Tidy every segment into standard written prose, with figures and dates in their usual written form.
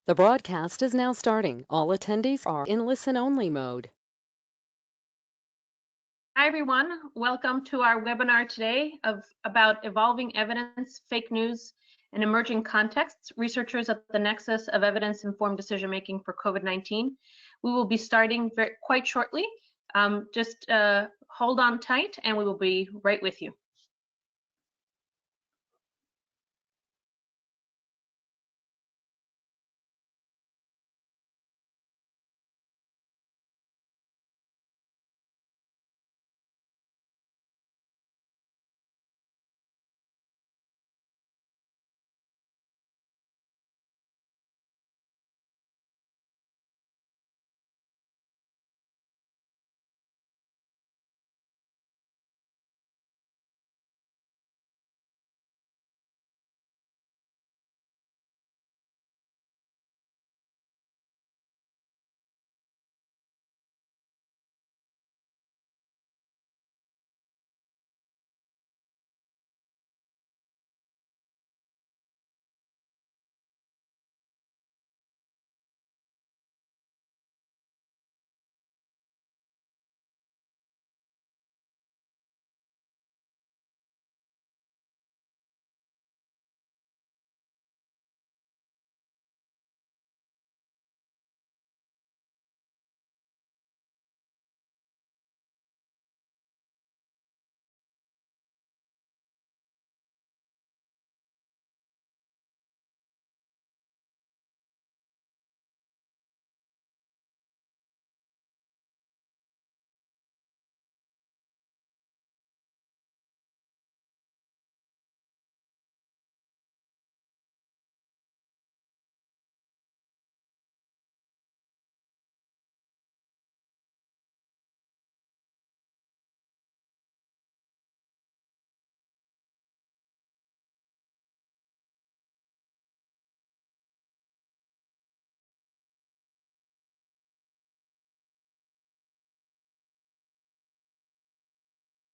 The broadcast is now starting. All attendees are in listen-only mode. Hi, everyone. Welcome to our webinar today about evolving evidence, fake news, and emerging contexts, researchers at the nexus of evidence-informed decision-making for COVID-19. We will be starting quite shortly. Just hold on tight and we will be right with you.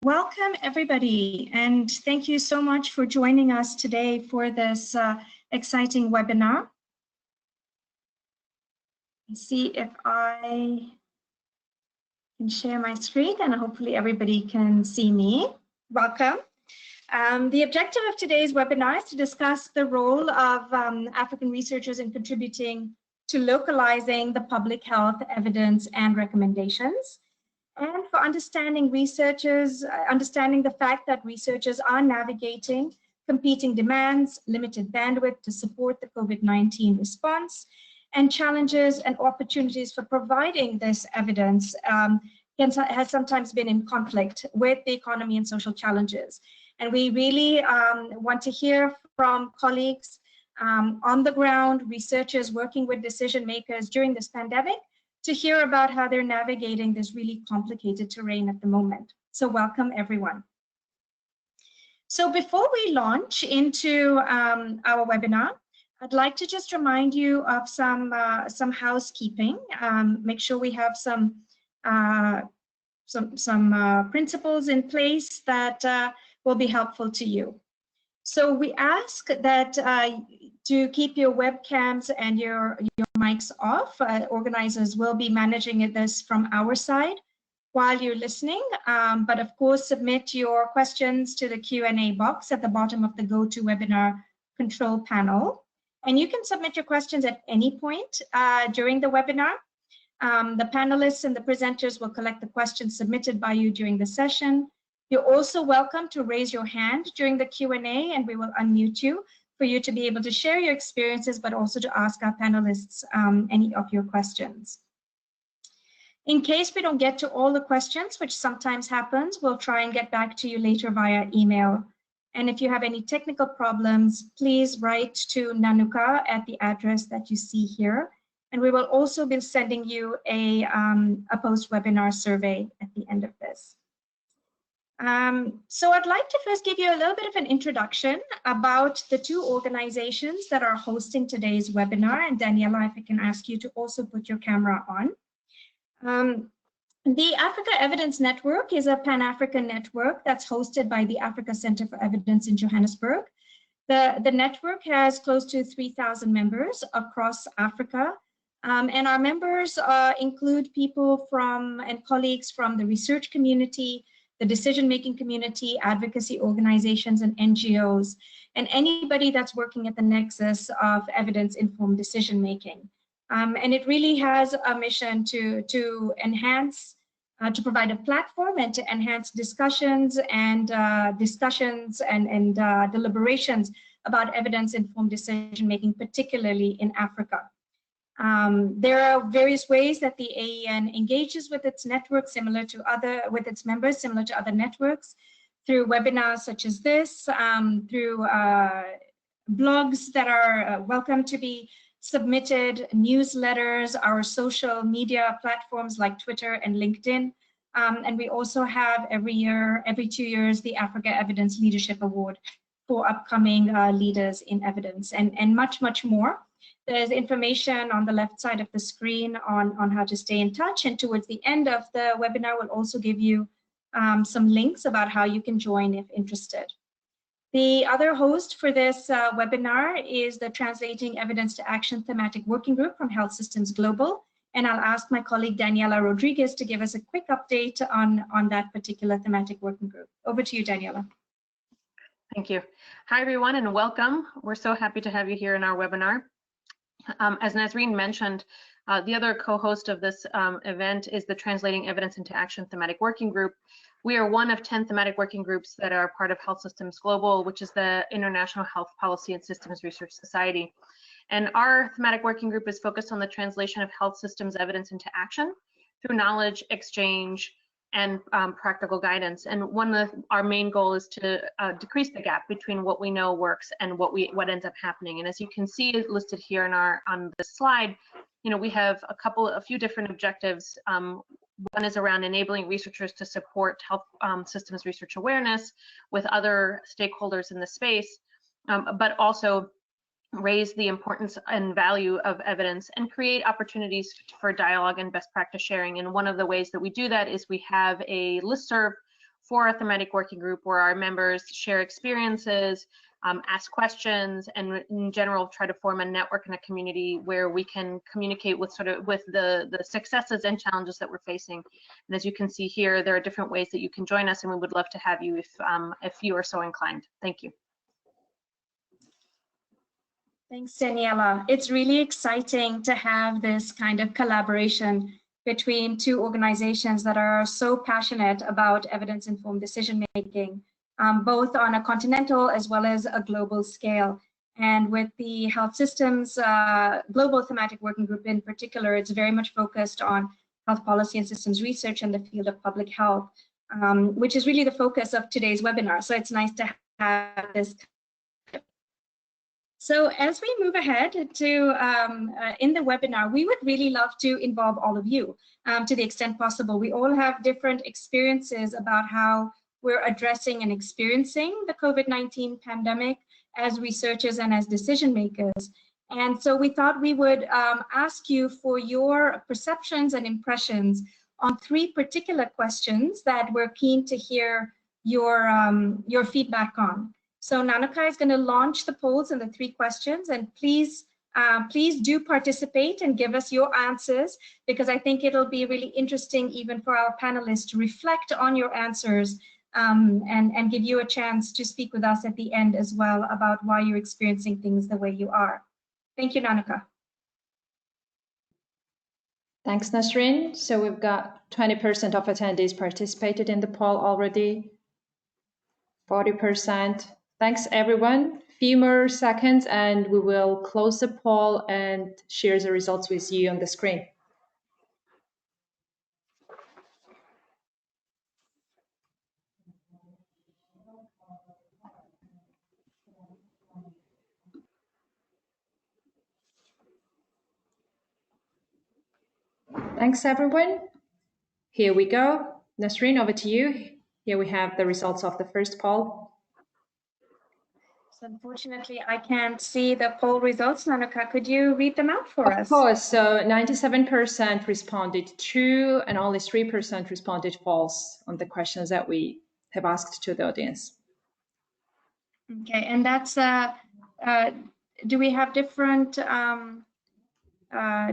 Welcome, everybody, and thank you so much for joining us today for this exciting webinar. Let's see if I can share my screen and hopefully everybody can see me. Welcome. The objective of today's webinar is to discuss the role of African researchers in contributing to localizing the public health evidence and recommendations. And for understanding the fact that researchers are navigating competing demands, limited bandwidth to support the COVID-19 response, and challenges and opportunities for providing this evidence has sometimes been in conflict with the economy and social challenges. And we really want to hear from colleagues on the ground, researchers working with decision makers during this pandemic, to hear about how they're navigating this really complicated terrain at the moment. So welcome, everyone. So before we launch into our webinar, I'd like to just remind you of some housekeeping. Make sure we have some principles in place that will be helpful to you. So we ask that to keep your webcams and your mics off. Organizers will be managing this from our side while you're listening, but of course submit your questions to the Q&A box at the bottom of the GoToWebinar control panel. And you can submit your questions at any point during the webinar. The panelists and the presenters will collect the questions submitted by you during the session. You're also welcome to raise your hand during the Q&A and we will unmute you for you to be able to share your experiences, but also to ask our panelists any of your questions. In case we don't get to all the questions, which sometimes happens, we'll try and get back to you later via email. And if you have any technical problems, please write to Nanuka at the address that you see here. And we will also be sending you a post-webinar survey at the end of this. So I'd like to first give you a little bit of an introduction about the two organizations that are hosting today's webinar. And Daniela, if I can ask you to also put your camera on. The Africa Evidence Network is a Pan-African network that's hosted by the Africa Center for Evidence in Johannesburg. The network has close to 3,000 members across Africa. And our members include people from and colleagues from the research community, the decision-making community, advocacy organizations, and NGOs, and anybody that's working at the nexus of evidence-informed decision-making. And it really has a mission to enhance, to provide a platform and to enhance discussions and deliberations about evidence-informed decision-making, particularly in Africa. There are various ways that the AEN engages with its network, with its members, similar to other networks, through webinars such as this, through blogs that are welcome to be submitted, newsletters, our social media platforms like Twitter and LinkedIn. And we also have every 2 years, the Africa Evidence Leadership Award for upcoming leaders in evidence, and much, much more. There's information on the left side of the screen on how to stay in touch, and towards the end of the webinar, we'll also give you some links about how you can join if interested. The other host for this webinar is the Translating Evidence to Action Thematic Working Group from Health Systems Global, and I'll ask my colleague Daniela Rodriguez to give us a quick update on that particular thematic working group. Over to you, Daniela. Thank you. Hi, everyone, and welcome. We're so happy to have you here in our webinar. As Nasreen mentioned, the other co-host of this event is the Translating Evidence into Action Thematic Working Group. We are one of 10 thematic working groups that are part of Health Systems Global, which is the International Health Policy and Systems Research Society. And our thematic working group is focused on the translation of health systems evidence into action through knowledge exchange and practical guidance. And our main goal is to decrease the gap between what we know works and what ends up happening. And as you can see listed here on this slide, we have a few different objectives. One is around enabling researchers to support health systems research awareness with other stakeholders in the space, but also raise the importance and value of evidence and create opportunities for dialogue and best practice sharing. And one of the ways that we do that is we have a listserv for a thematic working group where our members share experiences, ask questions, and in general try to form a network and a community where we can communicate with the successes and challenges that we're facing. And as you can see here, there are different ways that you can join us, and we would love to have you if you are so inclined. Thank you. Thanks, Daniela. It's really exciting to have this kind of collaboration between two organizations that are so passionate about evidence-informed decision-making, both on a continental as well as a global scale. And with the Health Systems Global Thematic Working Group in particular, it's very much focused on health policy and systems research in the field of public health, which is really the focus of today's webinar. So it's nice to have this. So as we move ahead to in the webinar, we would really love to involve all of you to the extent possible. We all have different experiences about how we're addressing and experiencing the COVID-19 pandemic as researchers and as decision makers. And so we thought we would ask you for your perceptions and impressions on three particular questions that we're keen to hear your feedback on. So Nanuka is going to launch the polls and the three questions, and please do participate and give us your answers, because I think it'll be really interesting even for our panelists to reflect on your answers and give you a chance to speak with us at the end as well about why you're experiencing things the way you are. Thank you, Nanuka. Thanks, Nasreen. So we've got 20% of attendees participated in the poll already, 40%. Thanks, everyone. Few more seconds and we will close the poll and share the results with you on the screen. Thanks, everyone. Here we go. Nasreen, over to you. Here we have the results of the first poll. So unfortunately, I can't see the poll results. Nanuka, could you read them out for us? Of course. So 97% responded true and only 3% responded false on the questions that we have asked to the audience. Okay, and that's, do we have different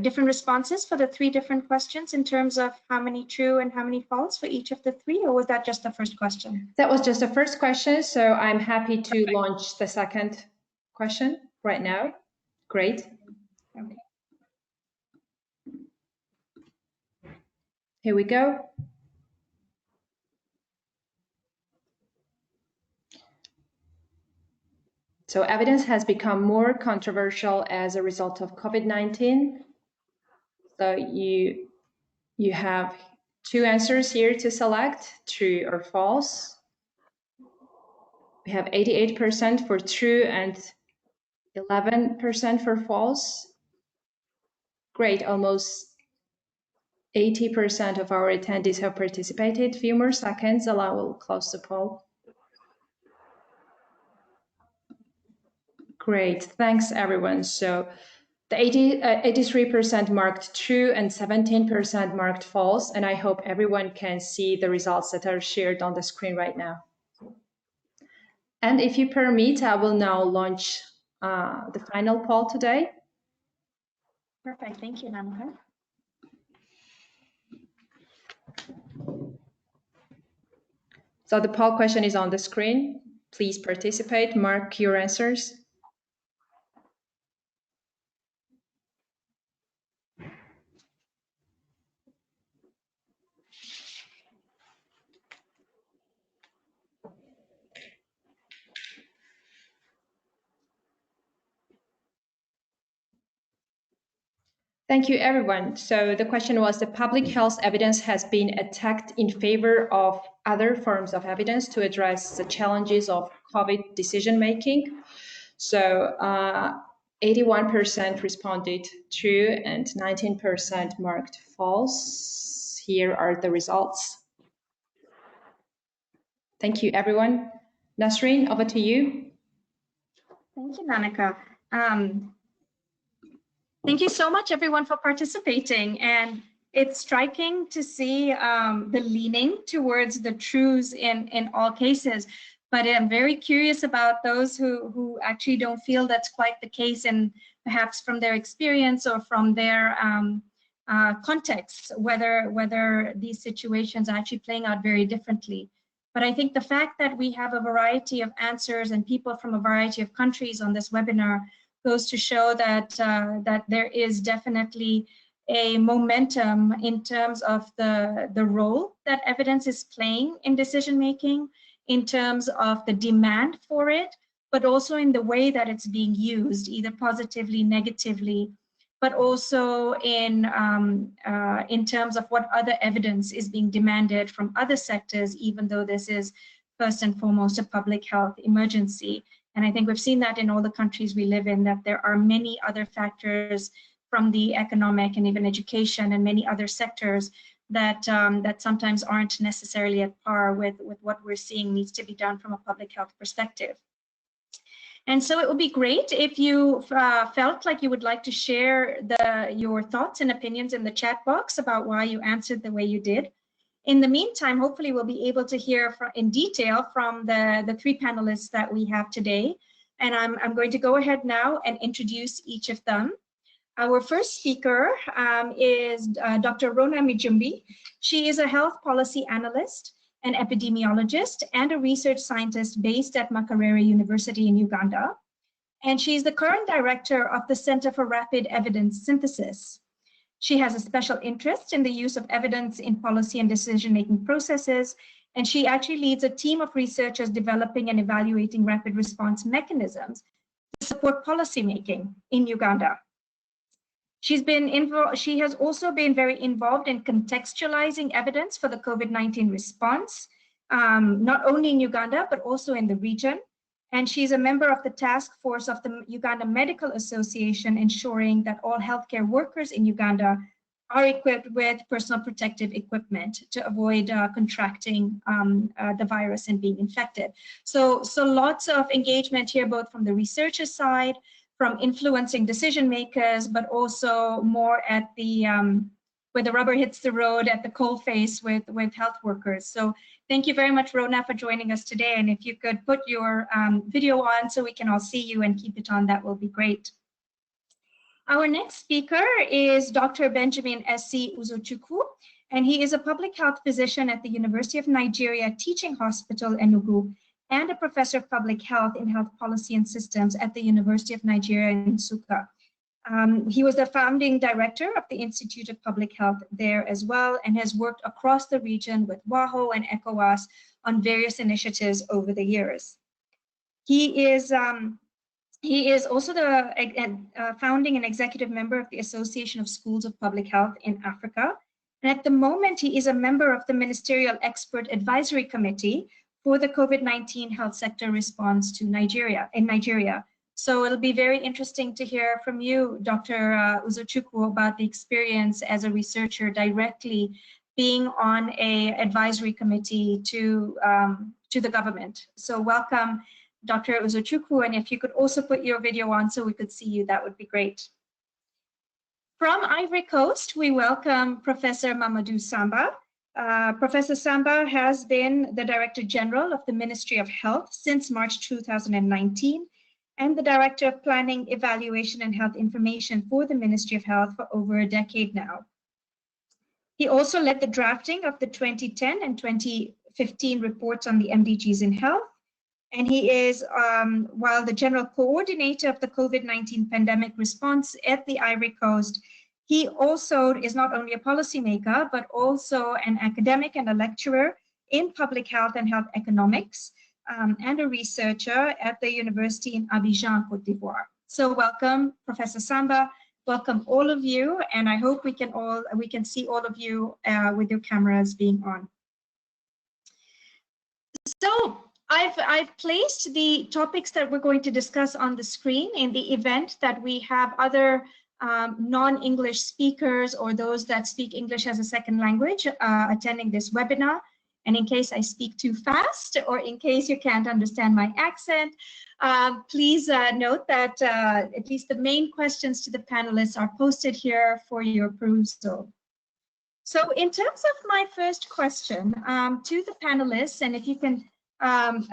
different responses for the 3 different questions in terms of how many true and how many false for each of the 3, or was that just the first question? That was just the first question, so I'm happy to launch the second question right now. Great. Okay. Here we go. So evidence has become more controversial as a result of COVID-19. So you have 2 answers here to select, true or false. We have 88% for true and 11% for false. Great, almost 80% of our attendees have participated. Few more seconds, I will close the poll. Great, thanks everyone. So the 83% marked true and 17% marked false, and I hope everyone can see the results that are shared on the screen right now. And if you permit, I will now launch the final poll today. Perfect, thank you, Namaka. So the poll question is on the screen. Please participate, mark your answers. Thank you, everyone. So the question was, the public health evidence has been attacked in favor of other forms of evidence to address the challenges of COVID decision-making. So 81% responded true and 19% marked false. Here are the results. Thank you, everyone. Nasreen, over to you. Thank you, Nanika. Thank you so much, everyone, for participating. And it's striking to see the leaning towards the truths in all cases. But I'm very curious about those who actually don't feel that's quite the case, and perhaps from their experience or from their context, whether these situations are actually playing out very differently. But I think the fact that we have a variety of answers and people from a variety of countries on this webinar goes to show that that there is definitely a momentum in terms of the role that evidence is playing in decision making, in terms of the demand for it, but also in the way that it's being used, either positively, negatively, but also in terms of what other evidence is being demanded from other sectors, even though this is first and foremost a public health emergency. And I think we've seen that in all the countries we live in, that there are many other factors from the economic and even education and many other sectors that that sometimes aren't necessarily at par with what we're seeing needs to be done from a public health perspective. And so it would be great if you felt like you would like to share your thoughts and opinions in the chat box about why you answered the way you did. In the meantime, hopefully we'll be able to hear in detail from the 3 panelists that we have today. And I'm going to go ahead now and introduce each of them. Our first speaker is Dr. Ronami Jumbi. She is a health policy analyst, an epidemiologist, and a research scientist based at Makerere University in Uganda. And she's the current director of the Center for Rapid Evidence Synthesis. She has a special interest in the use of evidence in policy and decision-making processes, and she actually leads a team of researchers developing and evaluating rapid response mechanisms to support policymaking in Uganda. She has also been very involved in contextualizing evidence for the COVID-19 response, not only in Uganda, but also in the region. And she's a member of the task force of the Uganda Medical Association, ensuring that all healthcare workers in Uganda are equipped with personal protective equipment to avoid contracting the virus and being infected. So lots of engagement here, both from the researcher side, from influencing decision makers, but also more at the where the rubber hits the road at the coalface with health workers. So thank you very much, Rhona, for joining us today. And if you could put your video on so we can all see you and keep it on, that will be great. Our next speaker is Dr. Benjamin S.C. Uzochukwu, and he is a public health physician at the University of Nigeria Teaching Hospital, Enugu, and a professor of public health in health policy and systems at the University of Nigeria in Nsukka. He was the founding director of the Institute of Public Health there as well, and has worked across the region with WAHO and ECOWAS on various initiatives over the years. He is also the founding and executive member of the Association of Schools of Public Health in Africa. And at the moment, he is a member of the Ministerial Expert Advisory Committee for the COVID-19 health sector response to Nigeria. So it'll be very interesting to hear from you, Dr. Uzochukwu, about the experience as a researcher directly being on an advisory committee to the government. So welcome, Dr. Uzochukwu, and if you could also put your video on so we could see you, that would be great. From Ivory Coast, we welcome Professor Mamadou Samba. Professor Samba has been the Director General of the Ministry of Health since March 2019, and the Director of Planning, Evaluation, and Health Information for the Ministry of Health for over a decade now. He also led the drafting of the 2010 and 2015 reports on the MDGs in health, and he is, while the General Coordinator of the COVID-19 pandemic response at the Ivory Coast, he also is not only a policymaker, but also an academic and a lecturer in public health and health economics, and a researcher at the university in Abidjan, Côte d'Ivoire. So welcome, Professor Samba. Welcome all of you, and I hope we can see all of you with your cameras being on. So I've placed the topics that we're going to discuss on the screen in the event that we have other non-English speakers or those that speak English as a second language attending this webinar. And in case I speak too fast or in case you can't understand my accent, please note that at least the main questions to the panelists are posted here for your perusal. So in terms of my first question to the panelists, and if you can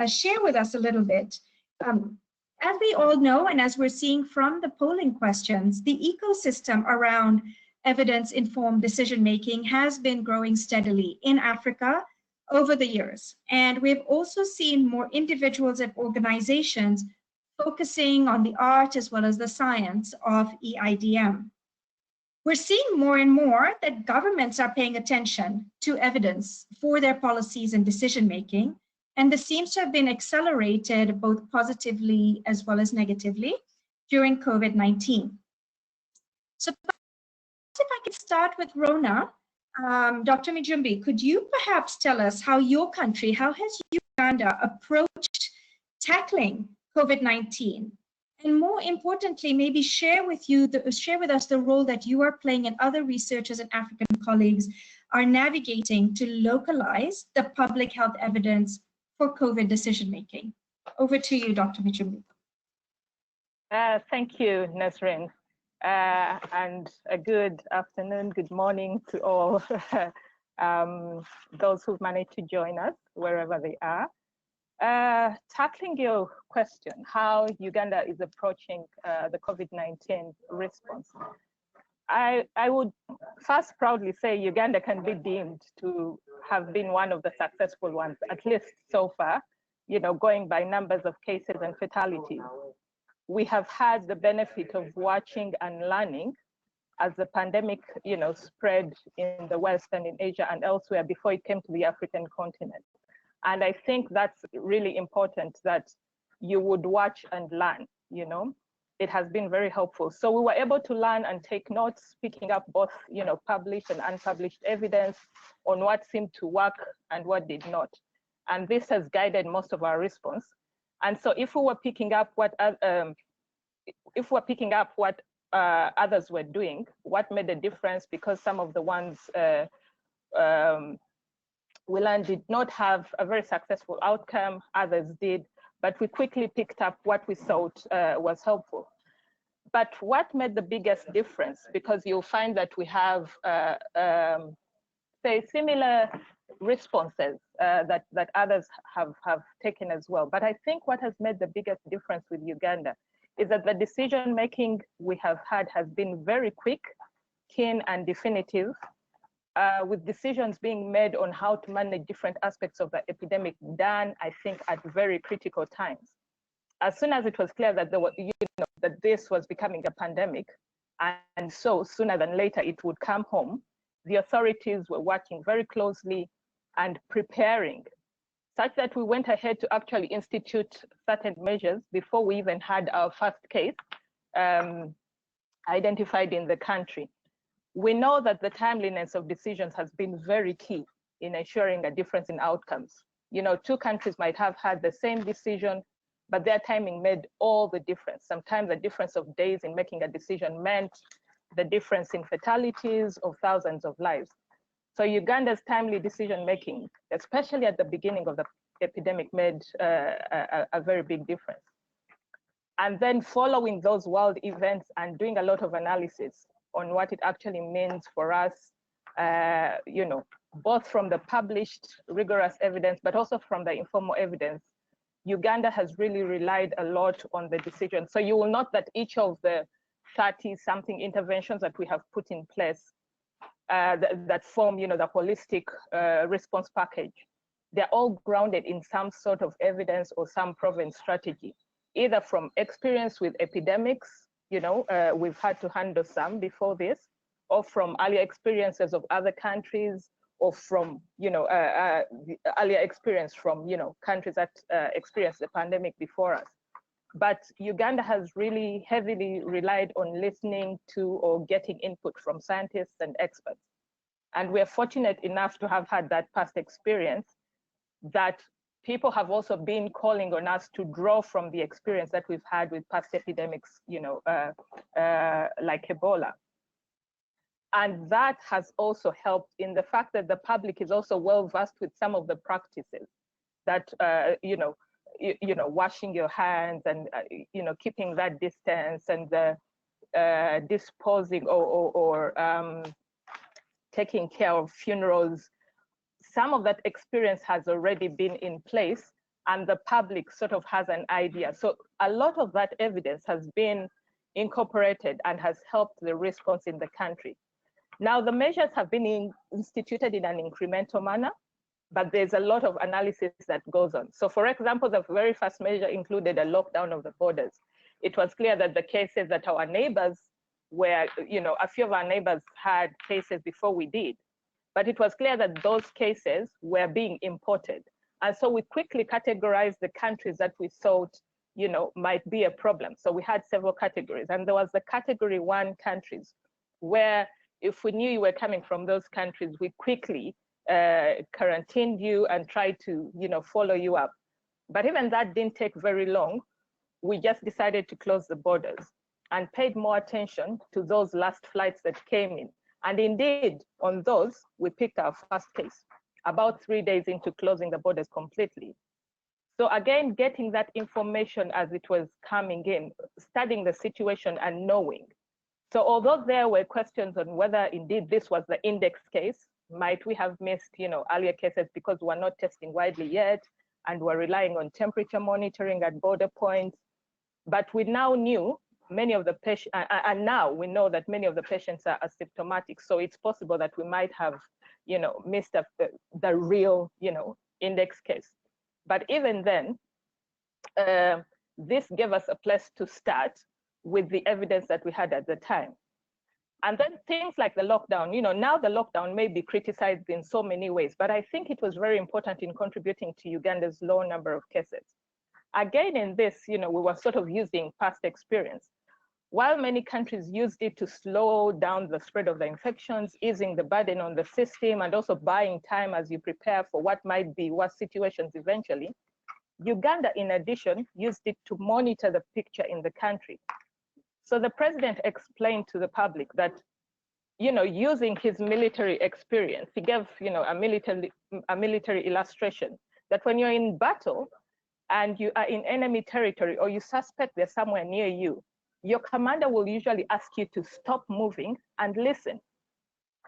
share with us a little bit, as we all know, and as we're seeing from the polling questions, the ecosystem around evidence-informed decision-making has been growing steadily in Africa over the years. And we've also seen more individuals and organizations focusing on the art as well as the science of EIDM. We're seeing more and more that governments are paying attention to evidence for their policies and decision-making, and this seems to have been accelerated both positively as well as negatively during COVID-19. So if I could start with Rhona, Dr. Mijumbi, could you perhaps tell us how your country, how has Uganda approached tackling COVID-19? And more importantly, maybe share with us the role that you are playing and other researchers and African colleagues are navigating to localize the public health evidence for COVID decision-making. Over to you, Dr. Mijumbi. Thank you, Nasrin. And a good afternoon, good morning to all those who've managed to join us wherever they are. Tackling your question, how Uganda is approaching the COVID-19 response, I would first proudly say Uganda can be deemed to have been one of the successful ones, at least so far, going by numbers of cases and fatalities. We have had the benefit of watching and learning as the pandemic, spread in the West and in Asia and elsewhere before it came to the African continent. And I think that's really important that you would watch and learn, It has been very helpful. So we were able to learn and take notes, picking up both, published and unpublished evidence on what seemed to work and what did not. And this has guided most of our response. And so if we were picking up what others were doing, what made a difference, because some of the ones we learned did not have a very successful outcome, others did, but we quickly picked up what we thought was helpful. But what made the biggest difference, because you'll find that we have, say, similar responses that others have taken as well. But I think what has made the biggest difference with Uganda is that the decision making we have had has been very quick, keen, and definitive, with decisions being made on how to manage different aspects of the epidemic done, I think, at very critical times. As soon as it was clear that there was, that this was becoming a pandemic, and so sooner than later it would come home, the authorities were working very closely and preparing, such that we went ahead to actually institute certain measures before we even had our first case identified in the country. We know that the timeliness of decisions has been very key in ensuring a difference in outcomes. Two countries might have had the same decision, but their timing made all the difference. Sometimes the difference of days in making a decision meant the difference in fatalities of thousands of lives. So Uganda's timely decision-making, especially at the beginning of the epidemic, made a very big difference. And then following those world events and doing a lot of analysis on what it actually means for us, both from the published rigorous evidence, but also from the informal evidence, Uganda has really relied a lot on the decision. So you will note that each of the 30-something interventions that we have put in place that form, the holistic response package, they're all grounded in some sort of evidence or some proven strategy, either from experience with epidemics, we've had to handle some before this, or from earlier experiences of other countries, or from, the earlier experience from, countries that experienced the pandemic before us. But Uganda has really heavily relied on listening to or getting input from scientists and experts. And we're fortunate enough to have had that past experience, that people have also been calling on us to draw from the experience that we've had with past epidemics, like Ebola. And that has also helped in the fact that the public is also well versed with some of the practices that, washing your hands and, keeping that distance, and the disposing or taking care of funerals. Some of that experience has already been in place, and the public sort of has an idea. So a lot of that evidence has been incorporated and has helped the response in the country. Now, the measures have been instituted in an incremental manner, but there's a lot of analysis that goes on. So for example, the very first measure included a lockdown of the borders. It was clear that the cases that our neighbors were, a few of our neighbors had cases before we did, but it was clear that those cases were being imported. And so we quickly categorized the countries that we thought, might be a problem. So we had several categories, and there was the category 1 countries, where if we knew you were coming from those countries, we quickly quarantined you and tried to, follow you up. But even that didn't take very long. We just decided to close the borders and paid more attention to those last flights that came in. And indeed, on those, we picked our first case about 3 days into closing the borders completely. So again, getting that information as it was coming in, studying the situation and knowing. So although there were questions on whether indeed this was the index case, might we have missed, earlier cases because we're not testing widely yet, and we're relying on temperature monitoring at border points. But we now knew many of the patients, and now we know that many of the patients are asymptomatic. So it's possible that we might have, missed the real, index case. But even then, this gave us a place to start with the evidence that we had at the time. And then things like the lockdown, now the lockdown may be criticized in so many ways, but I think it was very important in contributing to Uganda's low number of cases. Again, in this, we were sort of using past experience. While many countries used it to slow down the spread of the infections, easing the burden on the system, and also buying time as you prepare for what might be worse situations eventually, Uganda, in addition, used it to monitor the picture in the country. So the president explained to the public that, using his military experience, he gave, a military illustration that when you're in battle and you are in enemy territory, or you suspect they're somewhere near you, your commander will usually ask you to stop moving and listen.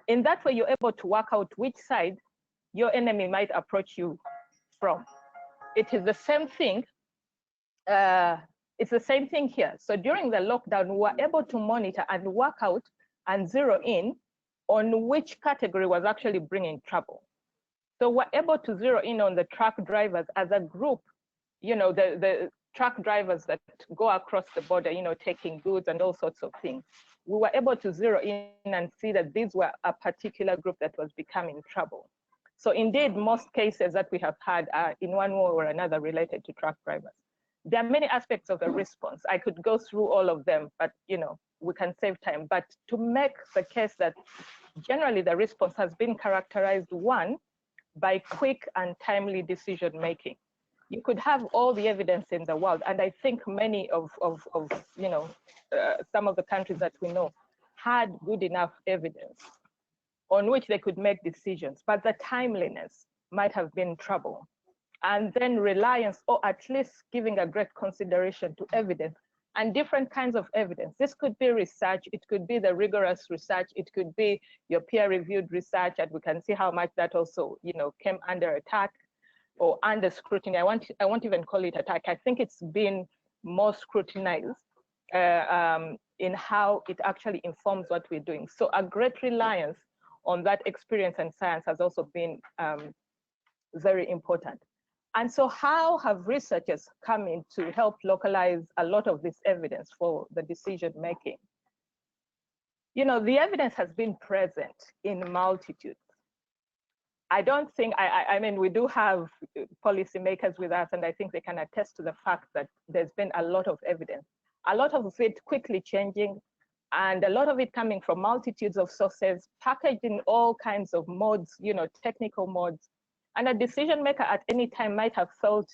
In that way, you're able to work out which side your enemy might approach you from. It is the same thing. It's the same thing here. So during the lockdown, we were able to monitor and work out and zero in on which category was actually bringing trouble. So we're able to zero in on the truck drivers as a group, you know, the truck drivers that go across the border, you know, taking goods and all sorts of things. We were able to zero in and see that these were a particular group that was becoming trouble. So indeed, most cases that we have had are in one way or another related to truck drivers. There are many aspects of the response. I could go through all of them, but you know, we can save time. But to make the case that generally the response has been characterized, one, by quick and timely decision making. You could have all the evidence in the world, and I think many of you know, some of the countries that we know had good enough evidence on which they could make decisions, but the timeliness might have been trouble. And then reliance, or at least giving a great consideration to evidence and different kinds of evidence. This could be research, it could be the rigorous research, it could be your peer-reviewed research, and we can see how much that also, you know, came under attack or under scrutiny. I won't even call it attack. I think it's been more scrutinized in how it actually informs what we're doing. So a great reliance on that experience and science has also been very important. And so how have researchers come in to help localize a lot of this evidence for the decision making? You know, the evidence has been present in multitudes. I don't think, I mean, we do have policymakers with us, and I think they can attest to the fact that there's been a lot of evidence, a lot of it quickly changing, and a lot of it coming from multitudes of sources, packaged in all kinds of modes, you know, technical modes. And a decision maker at any time might have felt,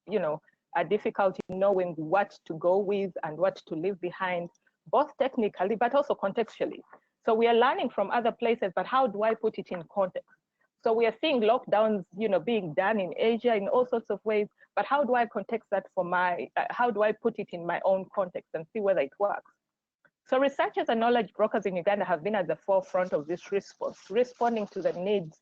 you know, a difficulty knowing what to go with and what to leave behind, both technically, but also contextually. So we are learning from other places, but how do I put it in context? So we are seeing lockdowns, you know, being done in Asia in all sorts of ways, but how do I context that for my, how do I put it in my own context and see whether it works? So researchers and knowledge brokers in Uganda have been at the forefront of this response, responding to the needs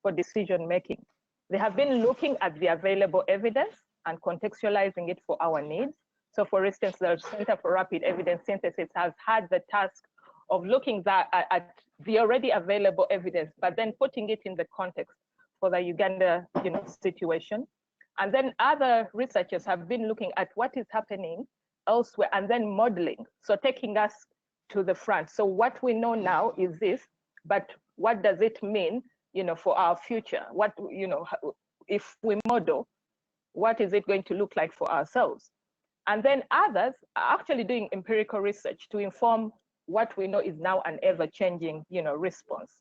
for decision making. They have been looking at the available evidence and contextualizing it for our needs. So for instance, the Center for Rapid Evidence Synthesis has had the task of looking at the already available evidence, but then putting it in the context for the Uganda, you know, situation. And then other researchers have been looking at what is happening elsewhere and then modeling, so taking us to the front. So what we know now is this, but what does it mean, you know, for our future? What, you know, if we model, what is it going to look like for ourselves? And then others are actually doing empirical research to inform what we know is now an ever-changing, you know, response.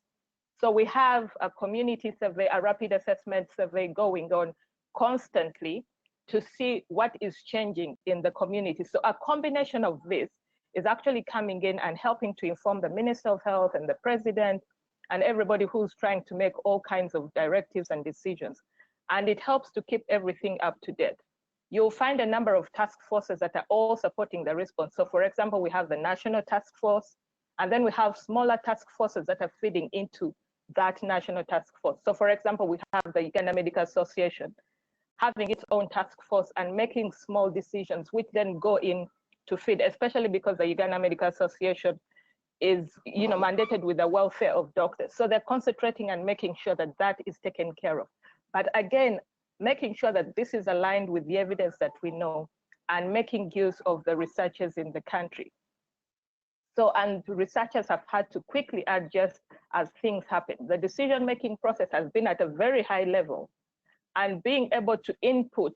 So we have a community survey, a rapid assessment survey going on constantly to see what is changing in the community. So a combination of this is actually coming in and helping to inform the Minister of Health and the President and everybody who's trying to make all kinds of directives and decisions. And it helps to keep everything up to date. You'll find a number of task forces that are all supporting the response. So for example, we have the national task force, and then we have smaller task forces that are feeding into that national task force. So for example, we have the Uganda Medical Association having its own task force and making small decisions, which then go in to feed, especially because the Uganda Medical Association is, you know, mandated with the welfare of doctors. So they're concentrating and making sure that that is taken care of. But again, making sure that this is aligned with the evidence that we know and making use of the researchers in the country. So, and researchers have had to quickly adjust as things happen. The decision-making process has been at a very high level, and being able to input,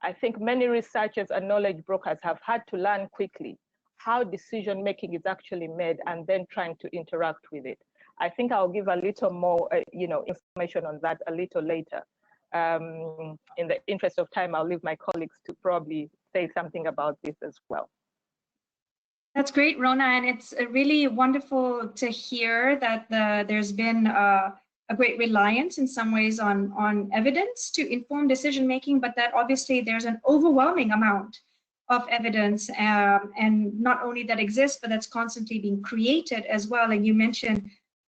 I think many researchers and knowledge brokers have had to learn quickly how decision-making is actually made and then trying to interact with it. I think I'll give a little more, you know, information on that a little later. In the interest of time, I'll leave my colleagues to probably say something about this as well. That's great, Rhona, and it's really wonderful to hear that there's been a great reliance in some ways on evidence to inform decision making, but that obviously there's an overwhelming amount of evidence, and not only that exists, but that's constantly being created as well. And you mentioned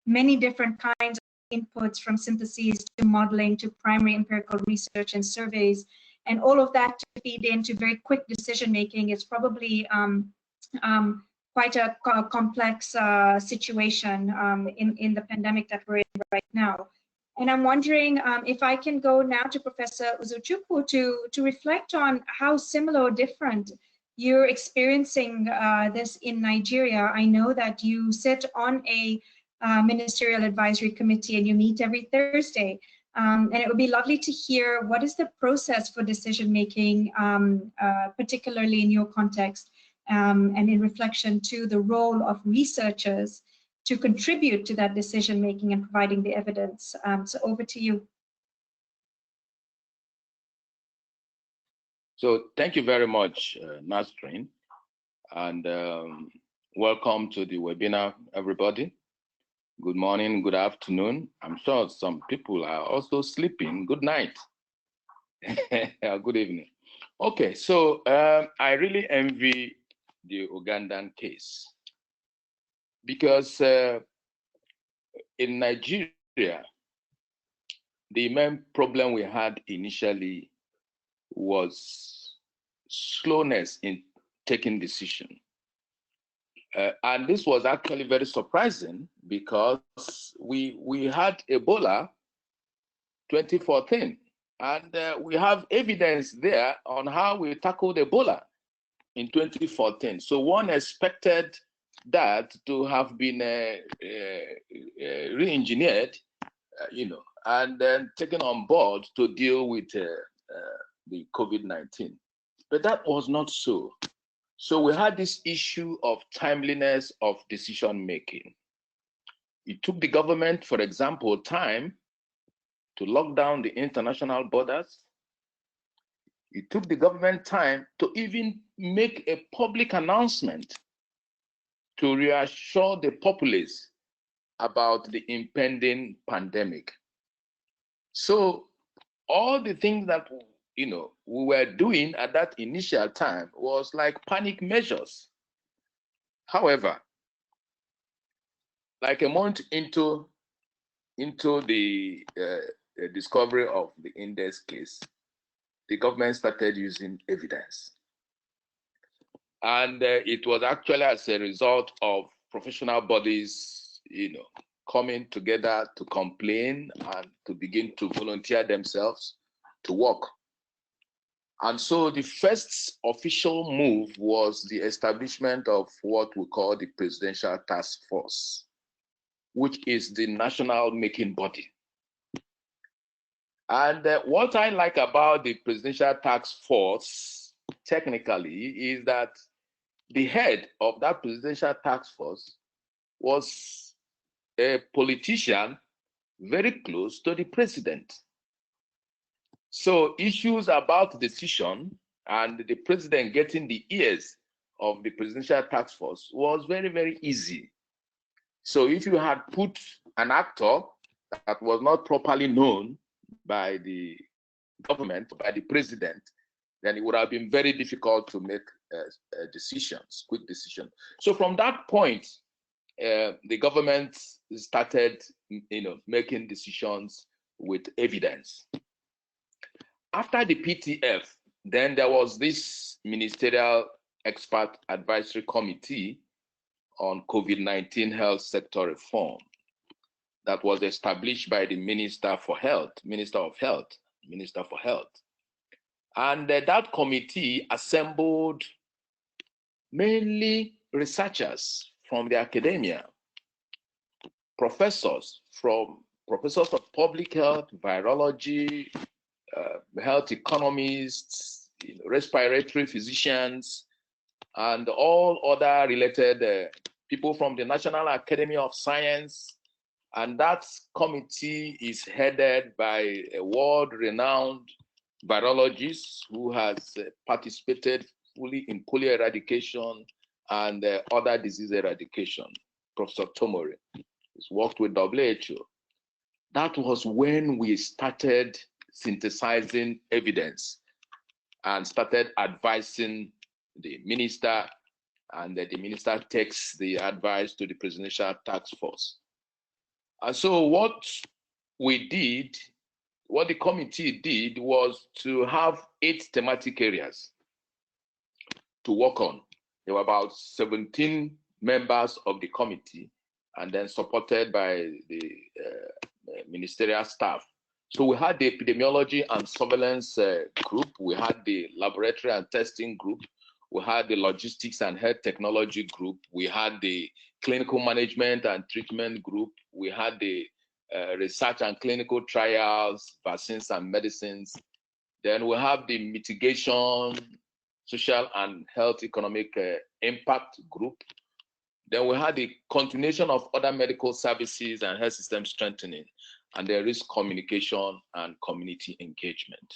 many different kinds of inputs, from syntheses to modeling to primary empirical research and surveys, and all of that to feed into very quick decision making is probably quite a complex situation in the pandemic that we're in right now. And I'm wondering if I can go now to Professor Uzochukwu to reflect on how similar or different you're experiencing this in Nigeria. I know that you sit on a Ministerial Advisory Committee and you meet every Thursday. And it would be lovely to hear what is the process for decision making, particularly in your context, and in reflection to the role of researchers to contribute to that decision making and providing the evidence. So over to you. So thank you very much, Nasrin, and welcome to the webinar, everybody. Good morning, good afternoon. I'm sure some people are also sleeping. Good night. Good evening. Okay, so I really envy the Ugandan case, because in Nigeria, the main problem we had initially was slowness in taking decision. And this was actually very surprising, because we had Ebola 2014, and we have evidence there on how we tackled Ebola in 2014. So one expected that to have been re-engineered, and then taken on board to deal with the COVID-19. But that was not so. So we had this issue of timeliness of decision making. It took the government, for example, time to lock down the international borders. It took the government time to even make a public announcement to reassure the populace about the impending pandemic. So all the things that we were doing at that initial time was like panic measures. However, like a month into the discovery of the index case, the government started using evidence. And it was actually as a result of professional bodies, coming together to complain and to begin to volunteer themselves to work. And so the first official move was the establishment of what we call the Presidential Task Force, which is the national making body. And what I like about the Presidential Task Force, technically, is that the head of that Presidential Task Force was a politician very close to the president. So issues about decision and the president getting the ears of the Presidential Task Force was very, very easy. So if you had put an actor that was not properly known by the government, by the president, then it would have been very difficult to make decisions, quick decisions. So from that point, the government started, making decisions with evidence. After the PTF, then there was this Ministerial Expert Advisory Committee on COVID-19 health sector reform that was established by the Minister for Health. And that committee assembled mainly researchers from the academia, professors of public health, virology, health economists, respiratory physicians, and all other related people from the National Academy of Science. And that committee is headed by a world-renowned virologist who has participated fully in polio eradication and other disease eradication, Professor Tomori. He's worked with WHO. That was when we started synthesizing evidence and started advising the minister, and the minister takes the advice to the presidential task force. And so what we did, what the committee did, was to have 8 thematic areas to work on. There were about 17 members of the committee, and then supported by the ministerial staff. So we had the epidemiology and surveillance group, we had the laboratory and testing group, we had the logistics and health technology group, we had the clinical management and treatment group, we had the research and clinical trials, vaccines and medicines. Then we have the mitigation, social and health economic impact group. Then we had the continuation of other medical services and health system strengthening, and the risk communication and community engagement.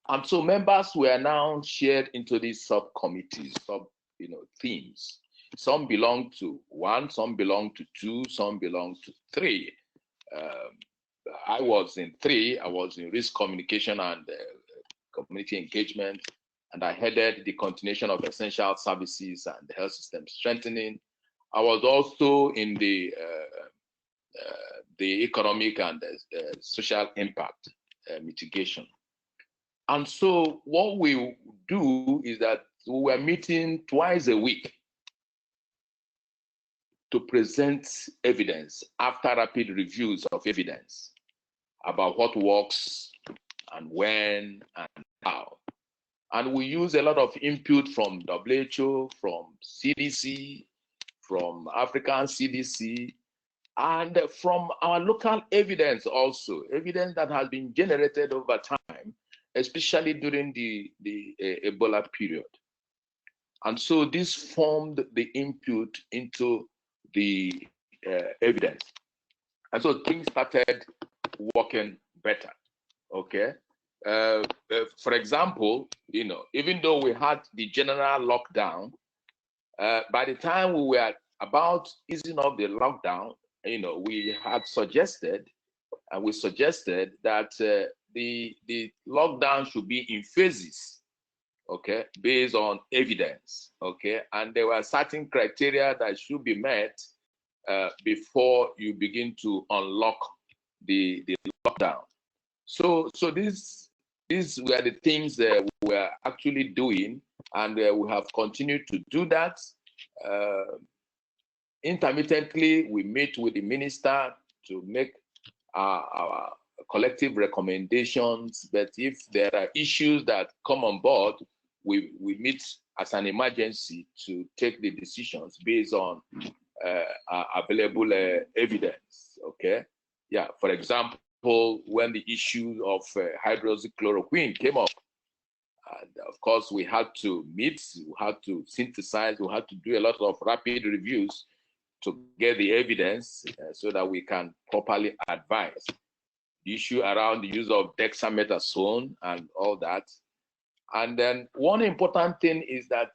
And so members were now shared into these subcommittees, themes. Some belong to 1, some belong to 2, some belong to 3. I was in 3. I was in risk communication and community engagement, and I headed the continuation of essential services and the health system strengthening. I was also in the economic and social impact mitigation. And so what we do is that we were meeting twice a week to present evidence after rapid reviews of evidence about what works and when and how. And we use a lot of input from WHO, from CDC, from African CDC, and from our local evidence also, evidence that has been generated over time, especially during the Ebola period. And so this formed the input into the evidence. And so things started working better, okay? For example, even though we had the general lockdown, by the time we were about easing off the lockdown, we had suggested, and we suggested that the lockdown should be in phases, okay, based on evidence, okay, and there were certain criteria that should be met before you begin to unlock the lockdown. So these were the things that we were actually doing, and we have continued to do that. Intermittently, we meet with the minister to make our collective recommendations, but if there are issues that come on board, we meet as an emergency to take the decisions based on available evidence, okay? Yeah, for example, when the issue of hydroxychloroquine came up, and of course we had to meet, we had to synthesize, we had to do a lot of rapid reviews to get the evidence so that we can properly advise. The issue around the use of dexamethasone and all that. And then one important thing is that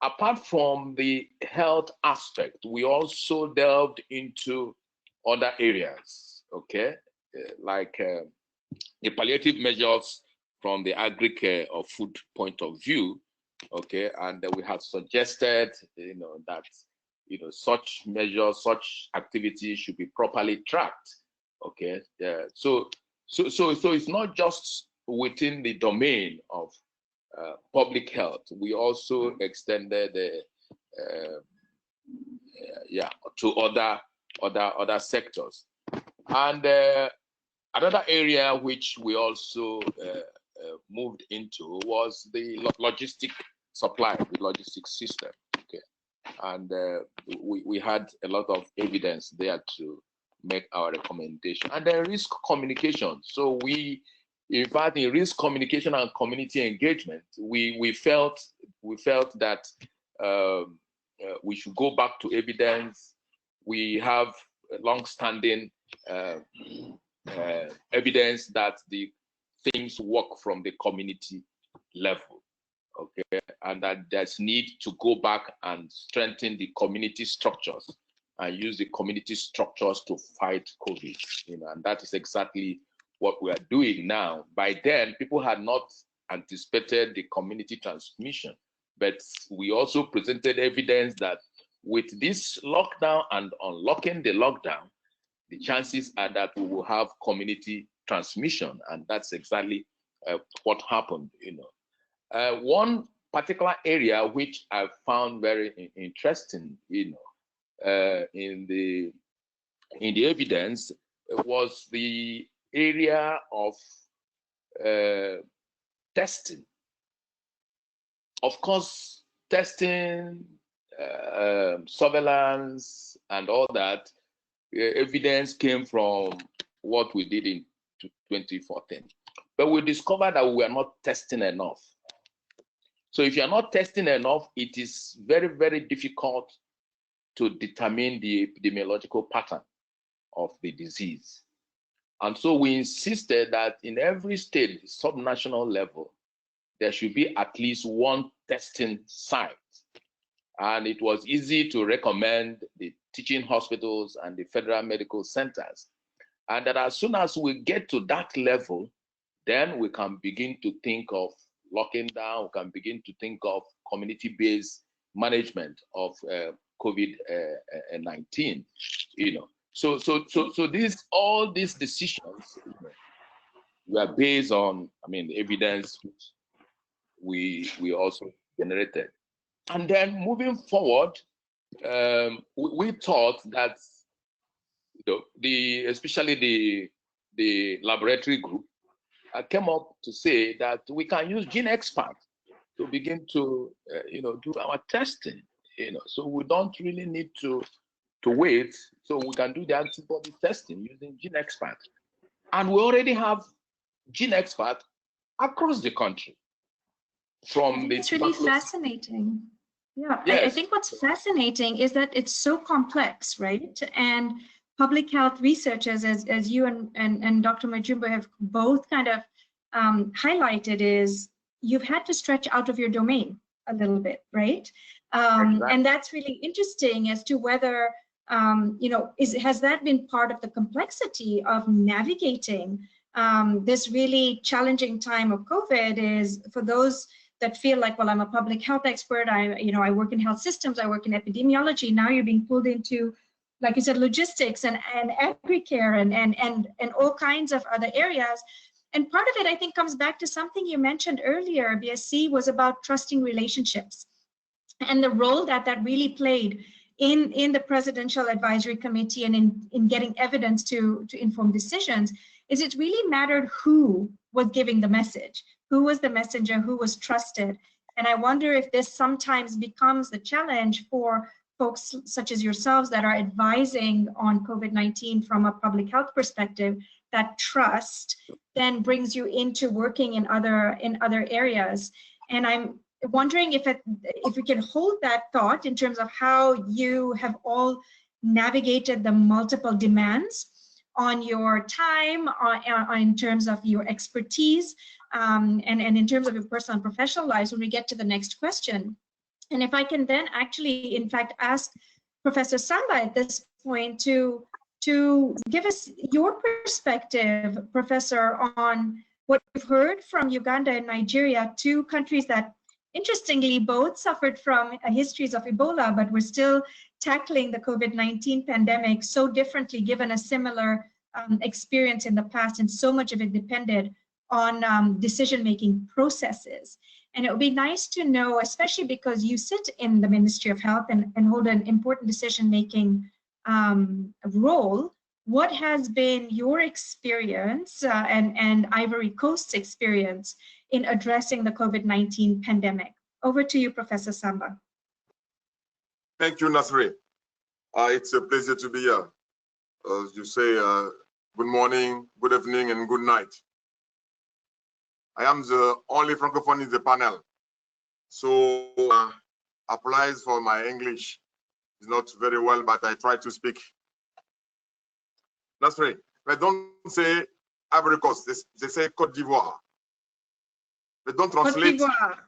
apart from the health aspect, we also delved into other areas, okay? Like the palliative measures from the agri-care or food point of view, okay? And we have suggested, that such measures, such activities should be properly tracked, okay? So it's not just within the domain of public health. We also extended to other sectors. And another area which we also moved into was the logistic supply, the logistic system. Okay, and we had a lot of evidence there to make our recommendation. And then risk communication. So in fact, in risk communication and community engagement, we felt that we should go back to evidence. We have long-standing evidence that the things work from the community level, okay, and that there's need to go back and strengthen the community structures and use the community structures to fight COVID, and that is exactly what we are doing now. By then, people had not anticipated the community transmission, But we also presented evidence that with this lockdown and unlocking the lockdown, the chances are that we will have community transmission, and that's exactly what happened. One particular area which I found very interesting, in the evidence, was the area of testing. Of course, testing, surveillance, and all that evidence came from what we did in 2014. But we discovered that we were not testing enough. So if you're not testing enough, it is very, very difficult to determine the epidemiological pattern of the disease. And so we insisted that in every state, subnational level, there should be at least one testing site. And it was easy to recommend the teaching hospitals and the federal medical centers. And that as soon as we get to that level, then we can begin to think of locking down, we can begin to think of community-based management of COVID-19. So all these decisions were based on, evidence which we also generated. And then moving forward, we thought that especially the laboratory group came up to say that we can use gene experts to begin to do our testing. So we don't really need to wait. So we can do the antibody testing using gene experts, and we already have gene experts across the country. It's really fascinating. Yeah, yes. I think what's fascinating is that it's so complex, right? And public health researchers, as you and Dr. Mijumbi have both kind of highlighted, is you've had to stretch out of your domain a little bit, right? Exactly. And that's really interesting as to whether, has that been part of the complexity of navigating this really challenging time of COVID? Is for those that feel like, well, I'm a public health expert, I work in health systems, I work in epidemiology. Now you're being pulled into, like you said, logistics and agri-care and all kinds of other areas. And part of it, I think, comes back to something you mentioned earlier, BSC, was about trusting relationships and the role that really played in the Presidential Advisory Committee and in getting evidence to inform decisions. Is it really mattered who was giving the message, who was the messenger, who was trusted. And I wonder if this sometimes becomes the challenge for folks such as yourselves that are advising on COVID-19 from a public health perspective, that trust then brings you into working in other areas. And I'm wondering if we can hold that thought in terms of how you have all navigated the multiple demands on your time, in terms of your expertise, and in terms of your personal and professional lives when we get to the next question. And if I can then actually, in fact, ask Professor Samba at this point to give us your perspective, Professor, on what we've heard from Uganda and Nigeria, two countries that, interestingly, both suffered from histories of Ebola, but we're still tackling the COVID-19 pandemic so differently, given a similar experience in the past, and so much of it depended on decision-making processes. And it would be nice to know, especially because you sit in the Ministry of Health and hold an important decision-making role, what has been your experience and Ivory Coast's experience in addressing the COVID-19 pandemic? Over to you, Professor Samba. Thank you, Nasri. It's a pleasure to be here. As you say, good morning, good evening, and good night. I am the only Francophone in the panel, so applies for my English. It's not very well, but I try to speak. Nasri, they don't say Ivory Coast, they say Côte d'Ivoire. They don't translate. Côte d'Ivoire.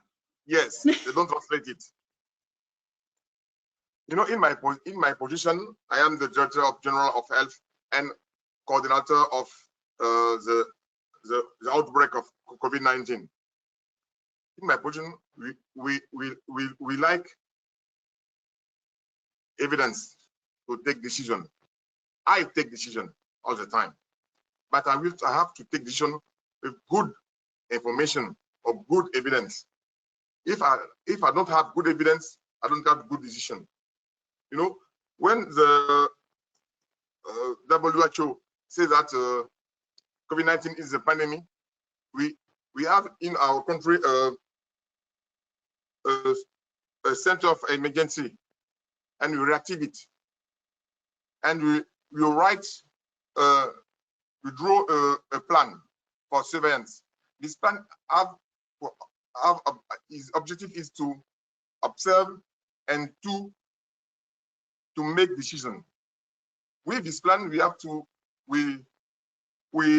Yes, they don't translate it. You know, in my position, I am the Director General of Health and coordinator of the outbreak of COVID-19. in my position, we like evidence to take decision. I take decision all the time, but I have to take decision with good information or good evidence. If I don't have good evidence, I don't have good decision. You know, when the WHO says that COVID-19 is a pandemic, we have in our country a center of emergency, and we reactive it, and we write, we draw a plan for surveillance. This plan his objective is to observe and to make decision. With this plan, we have to we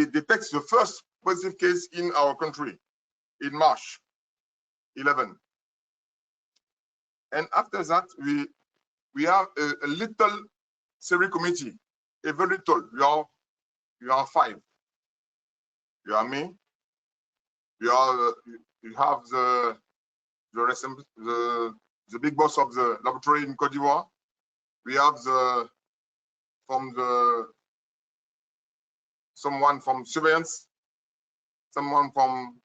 detect the first positive case in our country in March 11, and after that we have a little steering committee, a very little. You are 5. You are me. You have the big boss of the laboratory in Côte d'Ivoire. We have someone from surveillance, someone from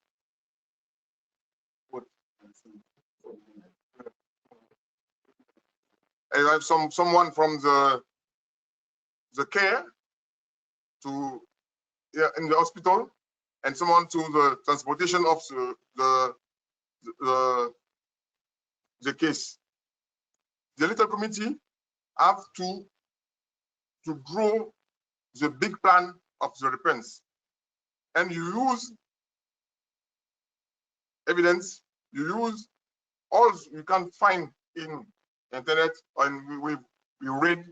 what? I have someone from the care to in the hospital, and someone to the transportation of the case. The little committee have to draw the big plan of the response, and you use evidence, you use all you can find in internet, and we read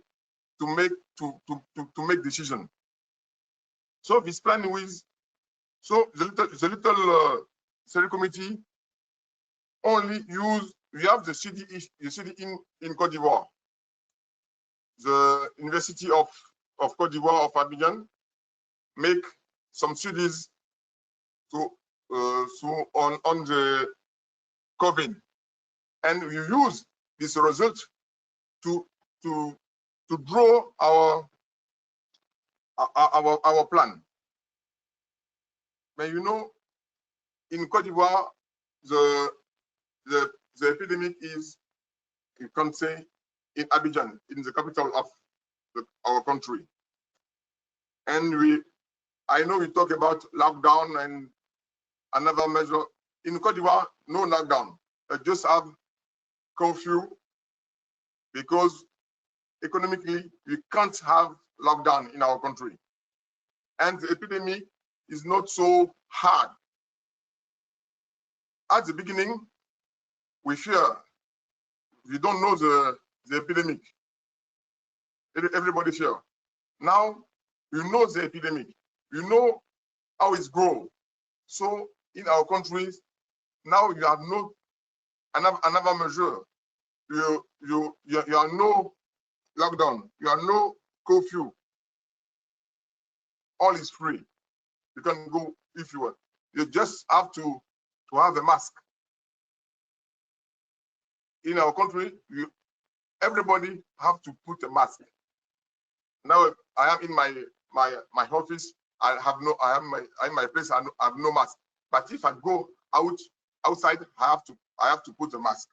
to make decision. So this plan is the little study committee only use. We have the city in Côte d'Ivoire, the University of Côte d'Ivoire of Abidjan make some studies on the COVID, and we use this result to draw our plan. But you know, in Côte d'Ivoire, the epidemic is, you can say, in Abidjan, in the capital of our country. And I know we talk about lockdown and another measure. In Côte d'Ivoire, no lockdown. I just have curfew because economically we can't have lockdown in our country. And the epidemic is not so hard. At the beginning, we fear. We don't know the epidemic. Everybody fear. Now you know the epidemic. You know how it's grow. So in our countries, now you have no another measure. You are no lockdown. You are no curfew. All is free. You can go if you want. You just have to have a mask. In our country, everybody have to put a mask. Now I am in my office. I have in my place. I have no mask. But if I go outside, I have to put a mask.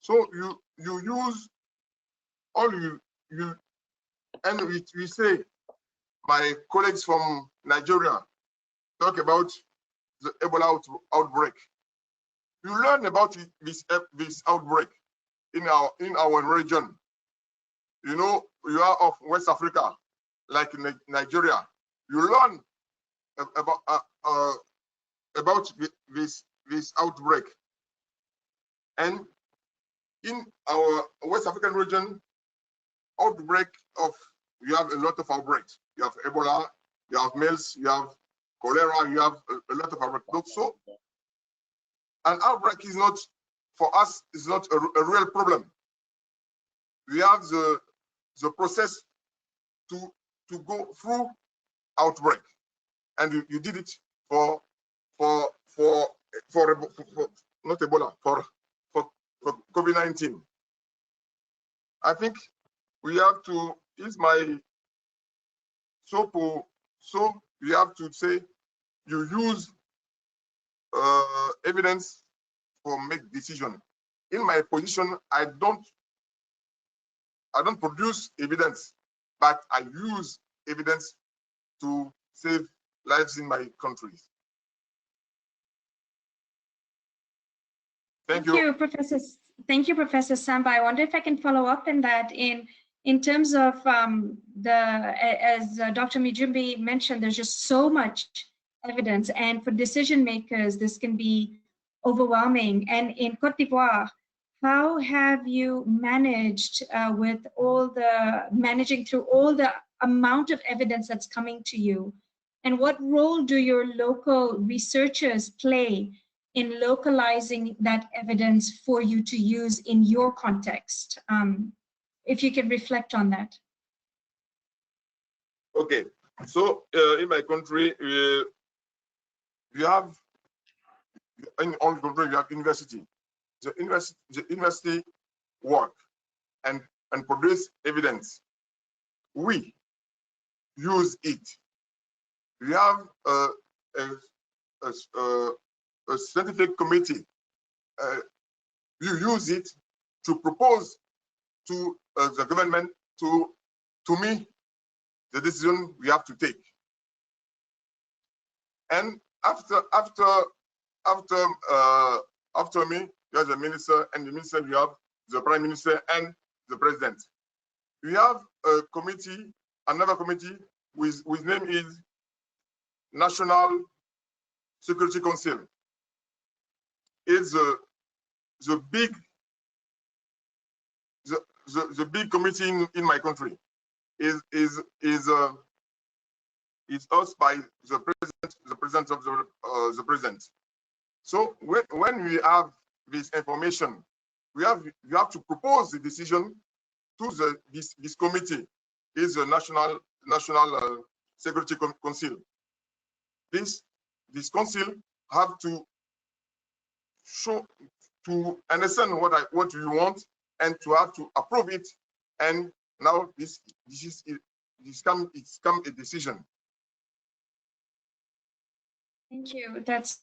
So you use all you and we say, my colleagues from Nigeria talk about the Ebola outbreak. You learn about this outbreak in our region. You know, you are of West Africa, like Nigeria. You learn about this outbreak. And in our West African region, outbreak you have a lot of outbreaks. You have Ebola, you have MERS, you have cholera, you have a lot of outbreaks. So an outbreak is not, for us, is not a real problem. We have the process to go through outbreak, and you did it for not Ebola, for COVID-19. I think we have to, so we have to say you use evidence for make decision. In my position, I don't produce evidence, but I use evidence to save lives in my countries. Thank you, Professor. Thank you, Professor Samba. I wonder if I can follow up in that in terms of as Dr. Mijumbi mentioned, there's just so much evidence, and for decision makers, this can be overwhelming. And in Cote d'Ivoire, how have you managed with managing through all the amount of evidence that's coming to you? And what role do your local researchers play in localizing that evidence for you to use in your context? If you can reflect on that. Okay, so in my country, we have, in all countries, we have university. The university work and produce evidence. We use it. We have a scientific committee. You use it to propose to the government to me the decision we have to take. And after me, there's a minister, and the minister we have the prime minister and the president. We have a committee, another committee whose name is National Security Council. It's the big committee in my country. Is us by the president of the president. So when we have this information, we have to propose the decision to this committee. Is the National Security Council. This council have to show, to understand what you want, and to have to approve it. And now it's come a decision. Thank you. That's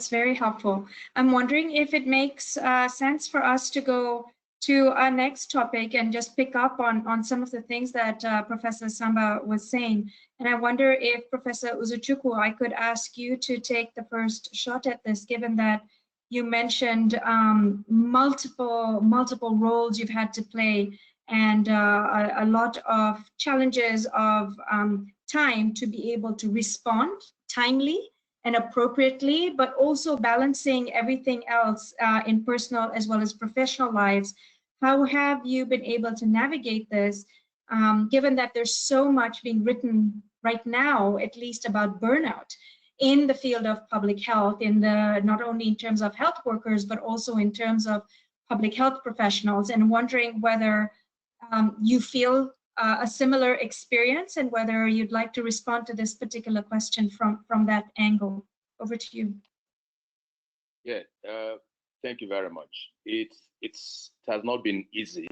very helpful. I'm wondering if it makes sense for us to go to our next topic and just pick up on some of the things that Professor Samba was saying. And I wonder if Professor Uzochukwu, I could ask you to take the first shot at this, given that you mentioned multiple roles you've had to play, and a lot of challenges of time to be able to respond timely and appropriately, but also balancing everything else in personal as well as professional lives. How have you been able to navigate this, given that there's so much being written right now, at least about burnout in the field of public health, not only in terms of health workers, but also in terms of public health professionals, and wondering whether you feel a similar experience and whether you'd like to respond to this particular question from that angle. Over to you. Yeah, thank you very much. It has not been easy.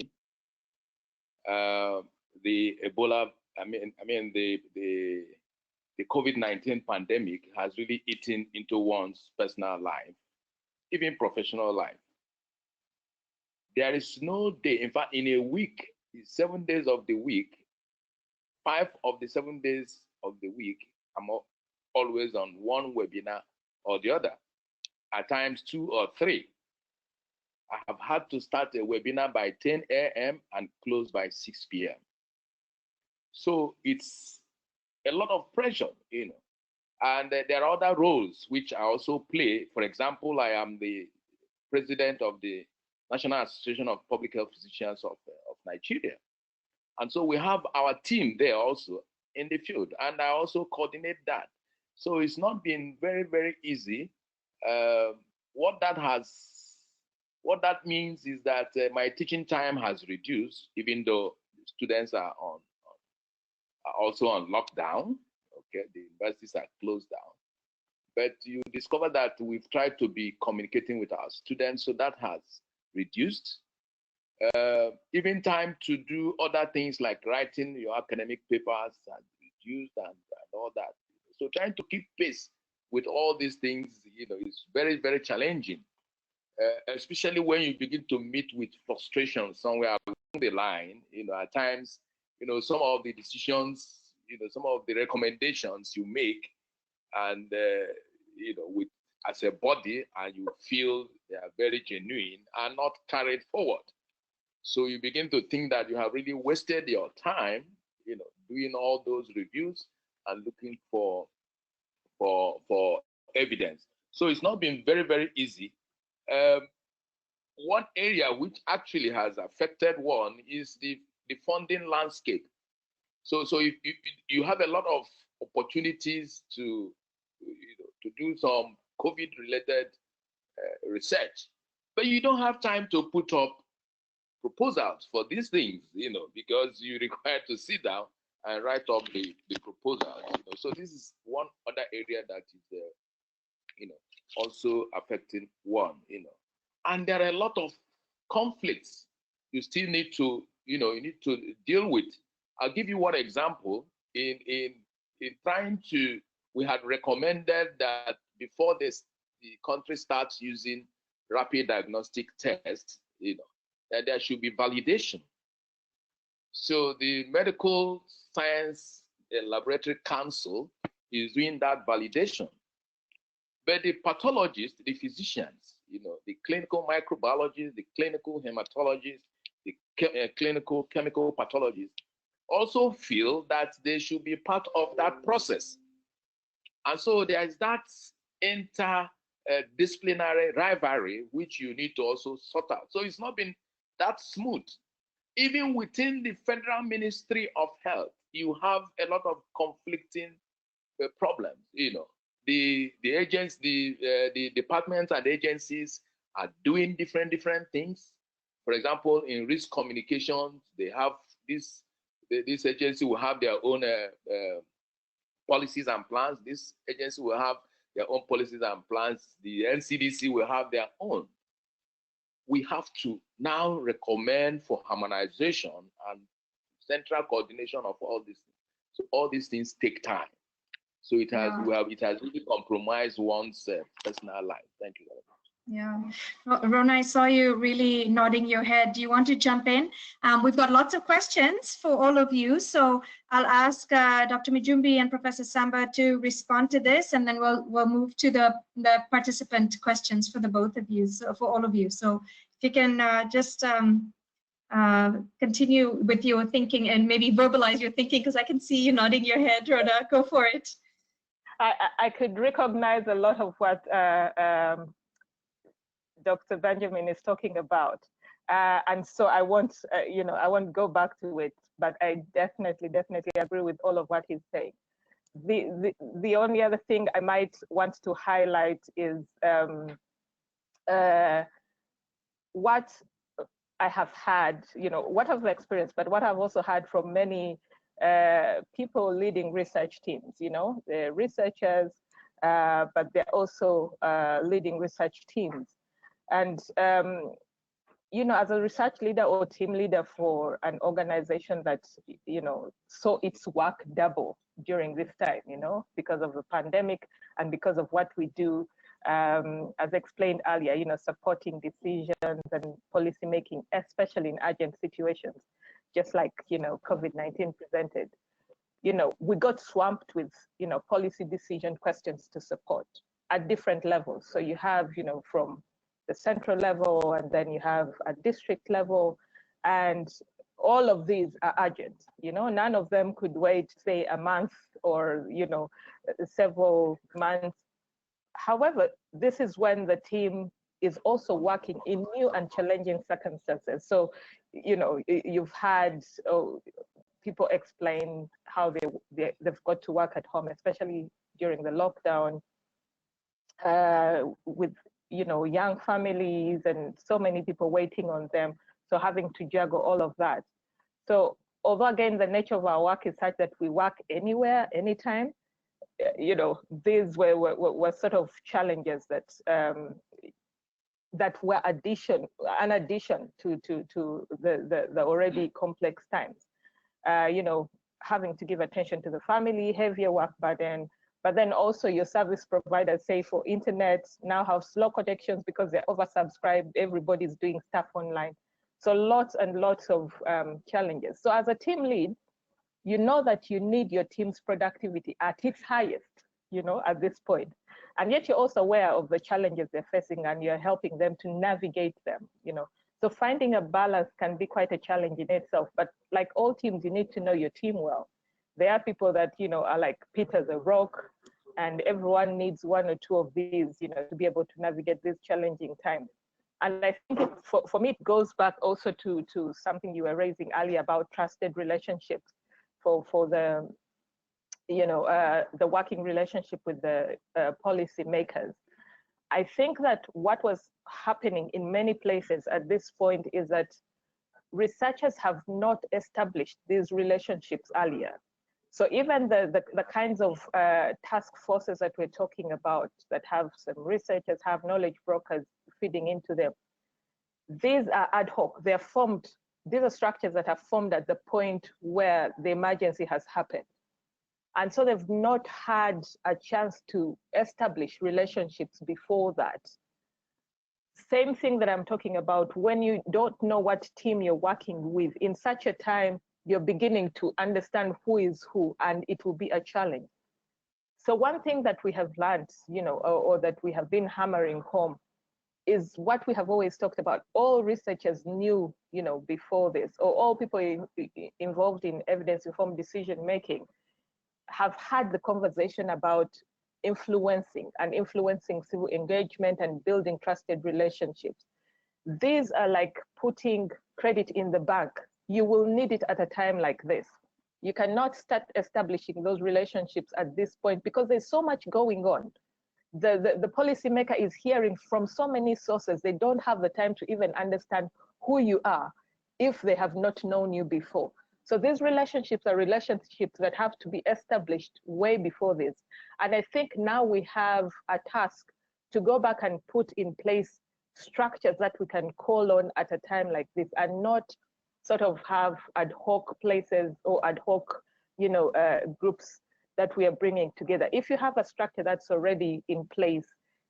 The Ebola, the COVID-19 pandemic has really eaten into one's personal life, even professional life. There is no day, in fact, in a week, 7 days of the week, 5 of the 7 days of the week, I'm always on one webinar or the other, at times 2 or 3. I have had to start a webinar by 10 a.m. and close by 6 p.m. So it's a lot of pressure, you know. And there are other roles which I also play. For example, I am the president of the National Association of Public Health Physicians of Nigeria. And so we have our team there also in the field, and I also coordinate that. So it's not been very, very easy. What that means is that my teaching time has reduced, even though students are also on lockdown. Okay, the universities are closed down. but you discover that we've tried to be communicating with our students, so that has reduced. Even time to do other things like writing your academic papers has reduced and all that. So trying to keep pace with all these things, is very, very challenging, especially when you begin to meet with frustration somewhere along the line. At times, some of the decisions, some of the recommendations you make, and with as a body, and you feel they are very genuine, are not carried forward. So you begin to think that you have really wasted your time, doing all those reviews and looking for evidence. So it's not been very, very easy. One area which actually has affected one is the funding landscape. So you have a lot of opportunities to do some COVID-related research, but you don't have time to put up proposals for these things, because you require to sit down and write up the proposal. So this is one other area that is, also affecting one. And there are a lot of conflicts you still need to, you need to deal with. I'll give you one example. In trying to, we had recommended that before the country starts using rapid diagnostic tests, that there should be validation. So the Medical Science Laboratory Council is doing that validation. But the pathologists, the physicians, the clinical microbiologists, the clinical hematologists, the clinical chemical pathologists also feel that they should be part of that process. And so there is that interdisciplinary rivalry which you need to also sort out. So it's not been that smooth. Even within the Federal Ministry of Health, you have a lot of conflicting problems. The agents, the departments and agencies are doing different things. For example, in risk communications, they have this agency will have their own policies and plans. This agency will have their own policies and plans. The NCDC will have their own. We have to now recommend for harmonization and central coordination of all these things. So all these things take time. So it has really compromised one's personal life. Thank you very much. Yeah, Rhona, I saw you really nodding your head. Do you want to jump in? We've got lots of questions for all of you. So I'll ask Dr. Mijumbi and Professor Samba to respond to this, and then we'll move to the participant questions for the both of you, so for all of you. So if you can just continue with your thinking and maybe verbalize your thinking, because I can see you nodding your head, Rhona. Go for it. I could recognize a lot of what Dr. Benjamin is talking about, and so I won't go back to it, but I definitely agree with all of what he's saying. The only other thing I might want to highlight is what I have had, what I've experienced, but what I've also had from many people leading research teams. They're researchers, but they're also leading research teams. And, as a research leader or team leader for an organization that, saw its work double during this time, because of the pandemic and because of what we do, as explained earlier, supporting decisions and policy making, especially in urgent situations, just like, COVID-19 presented. We got swamped with, policy decision questions to support at different levels. So you have, from the central level, and then you have a district level, and all of these are urgent. None of them could wait, say, a month or, several months. However, this is when the team is also working in new and challenging circumstances. So, you've had people explain how they've got to work at home, especially during the lockdown, with young families and so many people waiting on them. So having to juggle all of that. So although again, the nature of our work is such that we work anywhere, anytime, you know, these were sort of challenges that that were an addition to the already complex times. You know, having to give attention to the family, heavier work burden, but then also your service providers, say for internet, now have slow connections because they're oversubscribed, everybody's doing stuff online. So lots and lots of challenges. So as a team lead, you know that you need your team's productivity at its highest, you know, at this point. And yet you're also aware of the challenges they're facing and you're helping them to navigate them, you know. So finding a balance can be quite a challenge in itself, but like all teams, you need to know your team well. There are people that, you know, are like Peter the Rock, and everyone needs one or two of these, you know, to be able to navigate these challenging times. And I think for me, it goes back also to something you were raising earlier about trusted relationships for the, you know, the working relationship with the policy makers. I think that what was happening in many places at this point is that researchers have not established these relationships earlier. So even the kinds of task forces that we're talking about that have some researchers, have knowledge brokers feeding into them, these are ad hoc. They're formed, these are structures that are formed at the point where the emergency has happened. And so they've not had a chance to establish relationships before that. Same thing that I'm talking about, when you don't know what team you're working with, in such a time, you're beginning to understand who is who, and it will be a challenge. So one thing that we have learned, you know, or that we have been hammering home is what we have always talked about. All researchers knew, you know, before this, or all people involved in evidence-informed decision-making have had the conversation about influencing civil engagement and building trusted relationships. These are like putting credit in the bank. You will need it at a time like this. You cannot start establishing those relationships at this point because there's so much going on. The policymaker is hearing from so many sources. They don't have the time to even understand who you are if they have not known you before. So these relationships are relationships that have to be established way before this. And I think now we have a task to go back and put in place structures that we can call on at a time like this, and not sort of have ad hoc places or ad hoc, you know, groups that we are bringing together. If you have a structure that's already in place,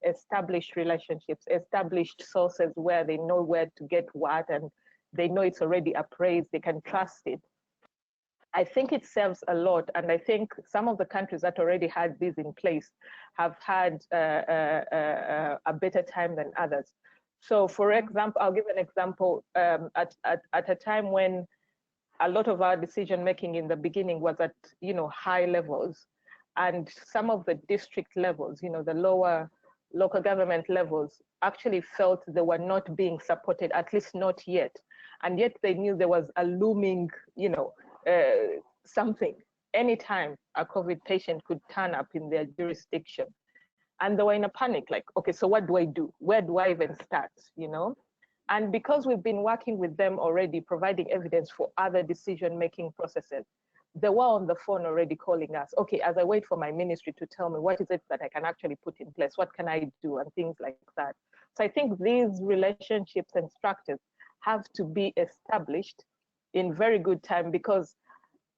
established relationships, established sources where they know where to get what, and they know it's already appraised, they can trust it, I think it serves a lot. And I think some of the countries that already had these in place have had a better time than others. So for example, I'll give an example. At a time when a lot of our decision making in the beginning was at, you know, high levels, and some of the district levels, you know, the lower local government levels actually felt they were not being supported, at least not yet. And yet they knew there was a looming, you know, something. Anytime a COVID patient could turn up in their jurisdiction. And they were in a panic, like, okay, so what do I do? Where do I even start, you know? And because we've been working with them already, providing evidence for other decision-making processes, they were on the phone already calling us. Okay, as I wait for my ministry to tell me what is it that I can actually put in place, what can I do, and things like that. So I think these relationships and structures have to be established in very good time, because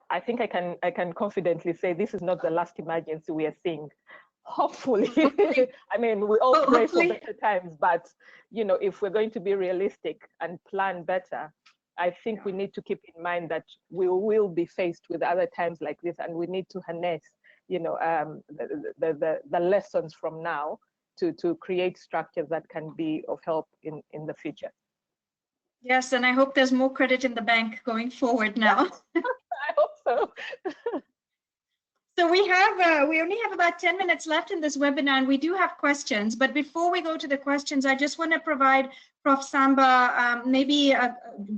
I think I can confidently say this is not the last emergency we are seeing. Hopefully, I mean, we all pray for better times, but you know, if we're going to be realistic and plan better, I think we need to keep in mind that we will be faced with other times like this, and we need to harness, you know, the lessons from now to create structures that can be of help in the future. Yes, and I hope there's more credit in the bank going forward now. I hope so. So we only have about 10 minutes left in this webinar, and we do have questions. But before we go to the questions, I just want to provide Prof. Samba maybe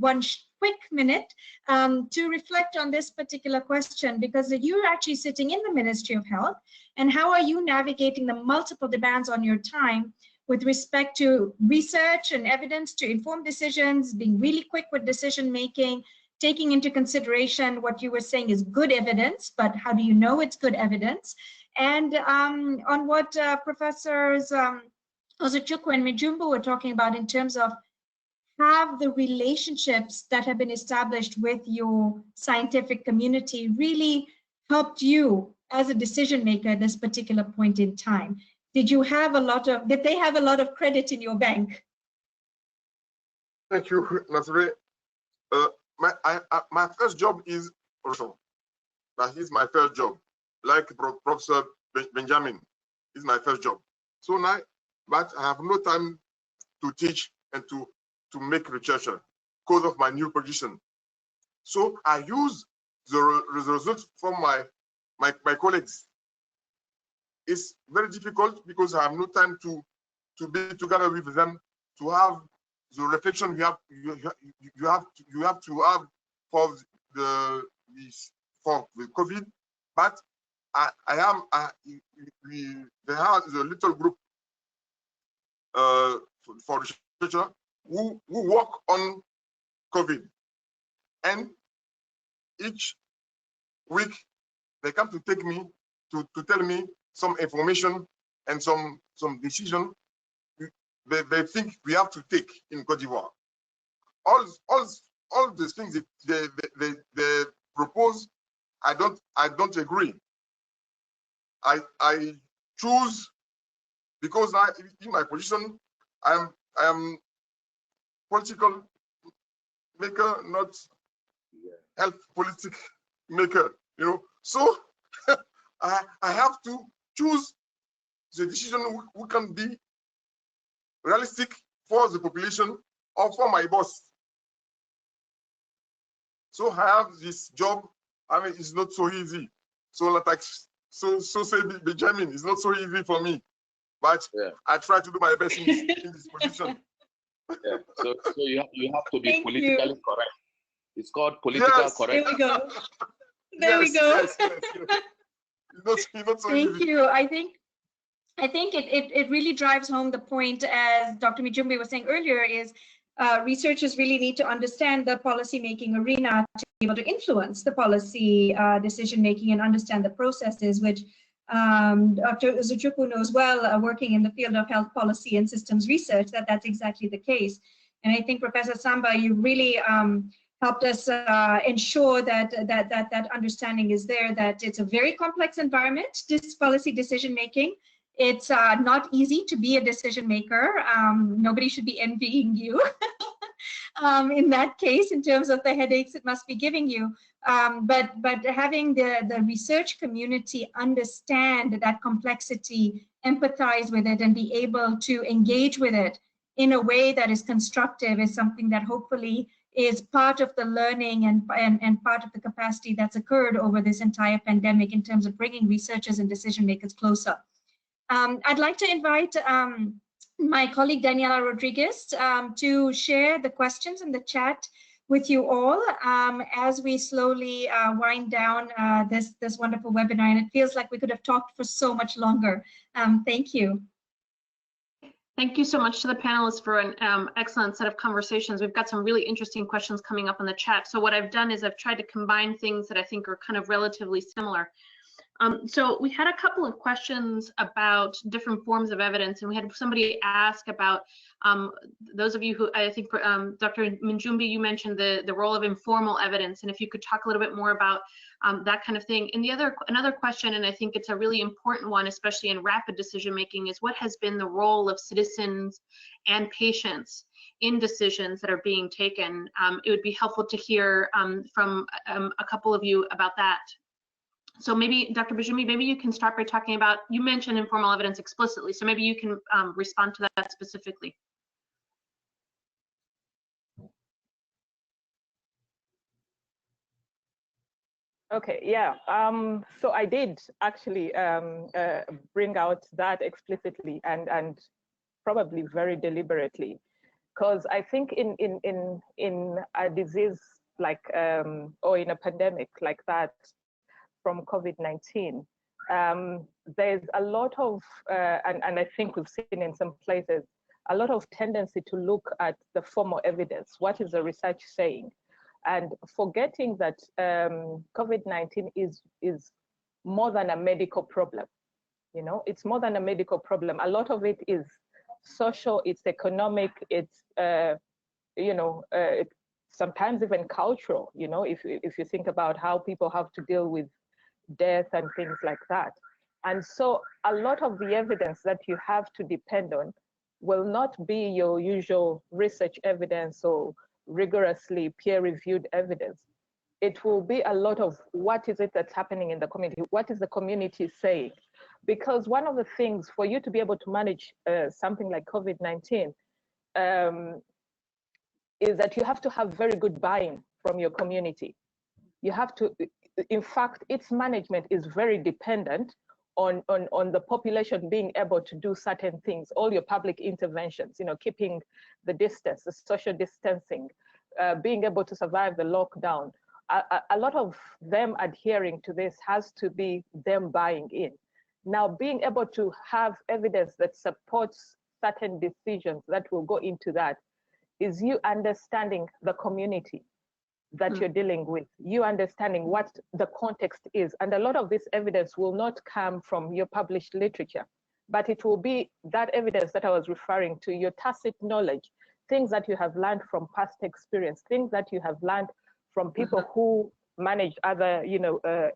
one quick minute to reflect on this particular question, because you're actually sitting in the Ministry of Health, and how are you navigating the multiple demands on your time with respect to research and evidence to inform decisions, being really quick with decision making, taking into consideration what you were saying is good evidence, but how do you know it's good evidence? And on what Professors Uzochukwu and Mijumbi were talking about in terms of have the relationships that have been established with your scientific community really helped you as a decision maker at this particular point in time? Did they have a lot of credit in your bank? Thank you, Nasri. My first job is also, that is my first job. Like Professor Benjamin, is my first job. So now, but I have no time to teach and to make research because of my new position. So I use the results from my colleagues. It's very difficult because I have no time to be together with them, to have the reflection you have to have for the COVID. But they have the little group for researcher who work on COVID, and each week they come to take me to tell me some information and some decision they think we have to take in Côte d'Ivoire. All these things they propose, I don't agree. I choose because in my position I am political maker, not health politic maker. You know, so I have to choose the decision who can be realistic for the population or for my boss. So I have this job. I mean, it's not so easy. So say Benjamin, it's not so easy for me, but yeah, I try to do my best in this position. Yeah. So you have to be politically correct. It's called political correct. There we go. There we go. Yes. It's not so Thank easy. you. I think it really drives home the point, as Dr. Mijumbi was saying earlier, is researchers really need to understand the policy-making arena to be able to influence the policy decision-making and understand the processes, which Dr. Uzochukwu knows well, working in the field of health policy and systems research, that's exactly the case. And I think, Professor Samba, you really helped us ensure that understanding is there, that it's a very complex environment, this policy decision-making. It's not easy to be a decision maker. Nobody should be envying you in that case, in terms of the headaches it must be giving you. But having the research community understand that complexity, empathize with it, and be able to engage with it in a way that is constructive is something that hopefully is part of the learning and part of the capacity that's occurred over this entire pandemic in terms of bringing researchers and decision makers closer. I'd like to invite my colleague Daniela Rodriguez to share the questions in the chat with you all as we slowly wind down this wonderful webinar. And it feels like we could have talked for so much longer. Thank you. Thank you so much to the panelists for an excellent set of conversations. We've got some really interesting questions coming up in the chat. So what I've done is I've tried to combine things that I think are kind of relatively similar. So we had a couple of questions about different forms of evidence, and we had somebody ask about those of you who, I think Dr. Mijumbi, you mentioned the role of informal evidence, and if you could talk a little bit more about that kind of thing. And another question, and I think it's a really important one, especially in rapid decision making, is what has been the role of citizens and patients in decisions that are being taken? It would be helpful to hear from a couple of you about that. So maybe, Dr. Mijumbi, maybe you can start by talking about, you mentioned informal evidence explicitly, so maybe you can respond to that specifically. Okay, yeah. So I did actually bring out that explicitly and probably very deliberately, because I think in a disease like or in a pandemic like that, from COVID-19, there's a lot of, and I think we've seen in some places, a lot of tendency to look at the formal evidence. What is the research saying? And forgetting that COVID-19 is more than a medical problem. You know, it's more than a medical problem. A lot of it is social, it's economic, it's sometimes even cultural. You know, if you think about how people have to deal with death and things like that. And so a lot of the evidence that you have to depend on will not be your usual research evidence or rigorously peer-reviewed evidence. It will be a lot of what is it that's happening in the community? What is the community saying? Because one of the things for you to be able to manage something like COVID-19 is that you have to have very good buy-in from your community. You have to, in fact, its management is very dependent on the population being able to do certain things, all your public interventions, you know, keeping the distance, the social distancing, being able to survive the lockdown. A lot of them adhering to this has to be them buying in. Now, being able to have evidence that supports certain decisions that will go into that is you understanding the community that you're dealing with, you understanding what the context is. And a lot of this evidence will not come from your published literature, but it will be that evidence that I was referring to, your tacit knowledge, things that you have learned from past experience, things that you have learned from people who manage other,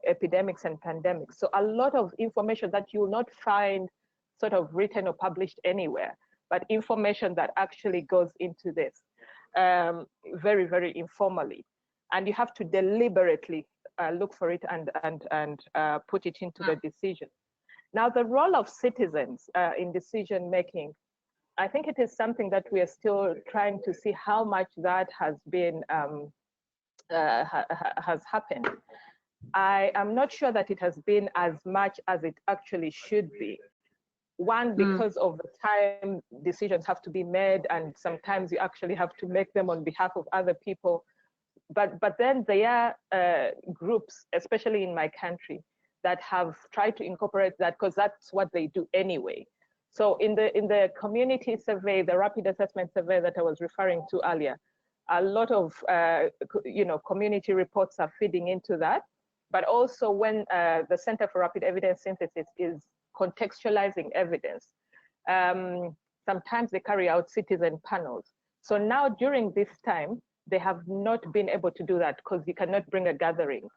epidemics and pandemics. So a lot of information that you will not find sort of written or published anywhere, but information that actually goes into this very, very informally. And you have to deliberately look for it and put it into the decision. Now, the role of citizens in decision making, I think it is something that we are still trying to see how much that has been has happened. I am not sure that it has been as much as it actually should be. One, because of the time decisions have to be made, and sometimes you actually have to make them on behalf of other people. But then there are groups, especially in my country, that have tried to incorporate that because that's what they do anyway. So in the community survey, the rapid assessment survey that I was referring to earlier, a lot of community reports are feeding into that. But also when the Center for Rapid Evidence Synthesis is contextualizing evidence, sometimes they carry out citizen panels. So now during this time, they have not been able to do that because you cannot bring a gathering,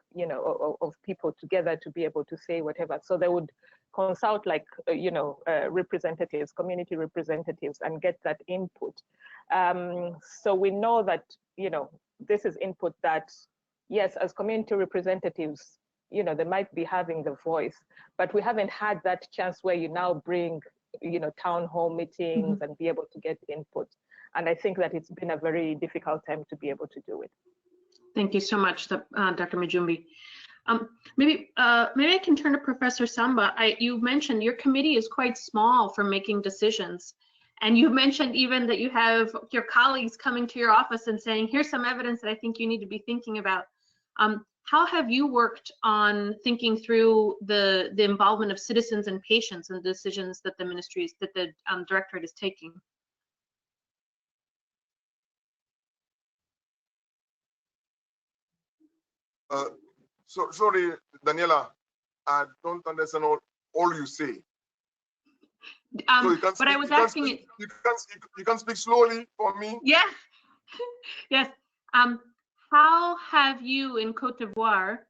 of people together to be able to say whatever. So they would consult representatives, community representatives, and get that input. So we know that, this is input that, yes, as community representatives, they might be having the voice, but we haven't had that chance where you now bring, town hall meetings and be able to get input. And I think that it's been a very difficult time to be able to do it. Thank you so much, Dr. Mijumbi. Maybe I can turn to Professor Samba. You mentioned your committee is quite small for making decisions. And you mentioned even that you have your colleagues coming to your office and saying, here's some evidence that I think you need to be thinking about. How have you worked on thinking through the involvement of citizens and patients in the decisions that the directorate is taking? So sorry, Daniela, I don't understand all you say. So you but I was asking it. You can speak slowly for me. Yeah. Yes. How have you in Cote d'Ivoire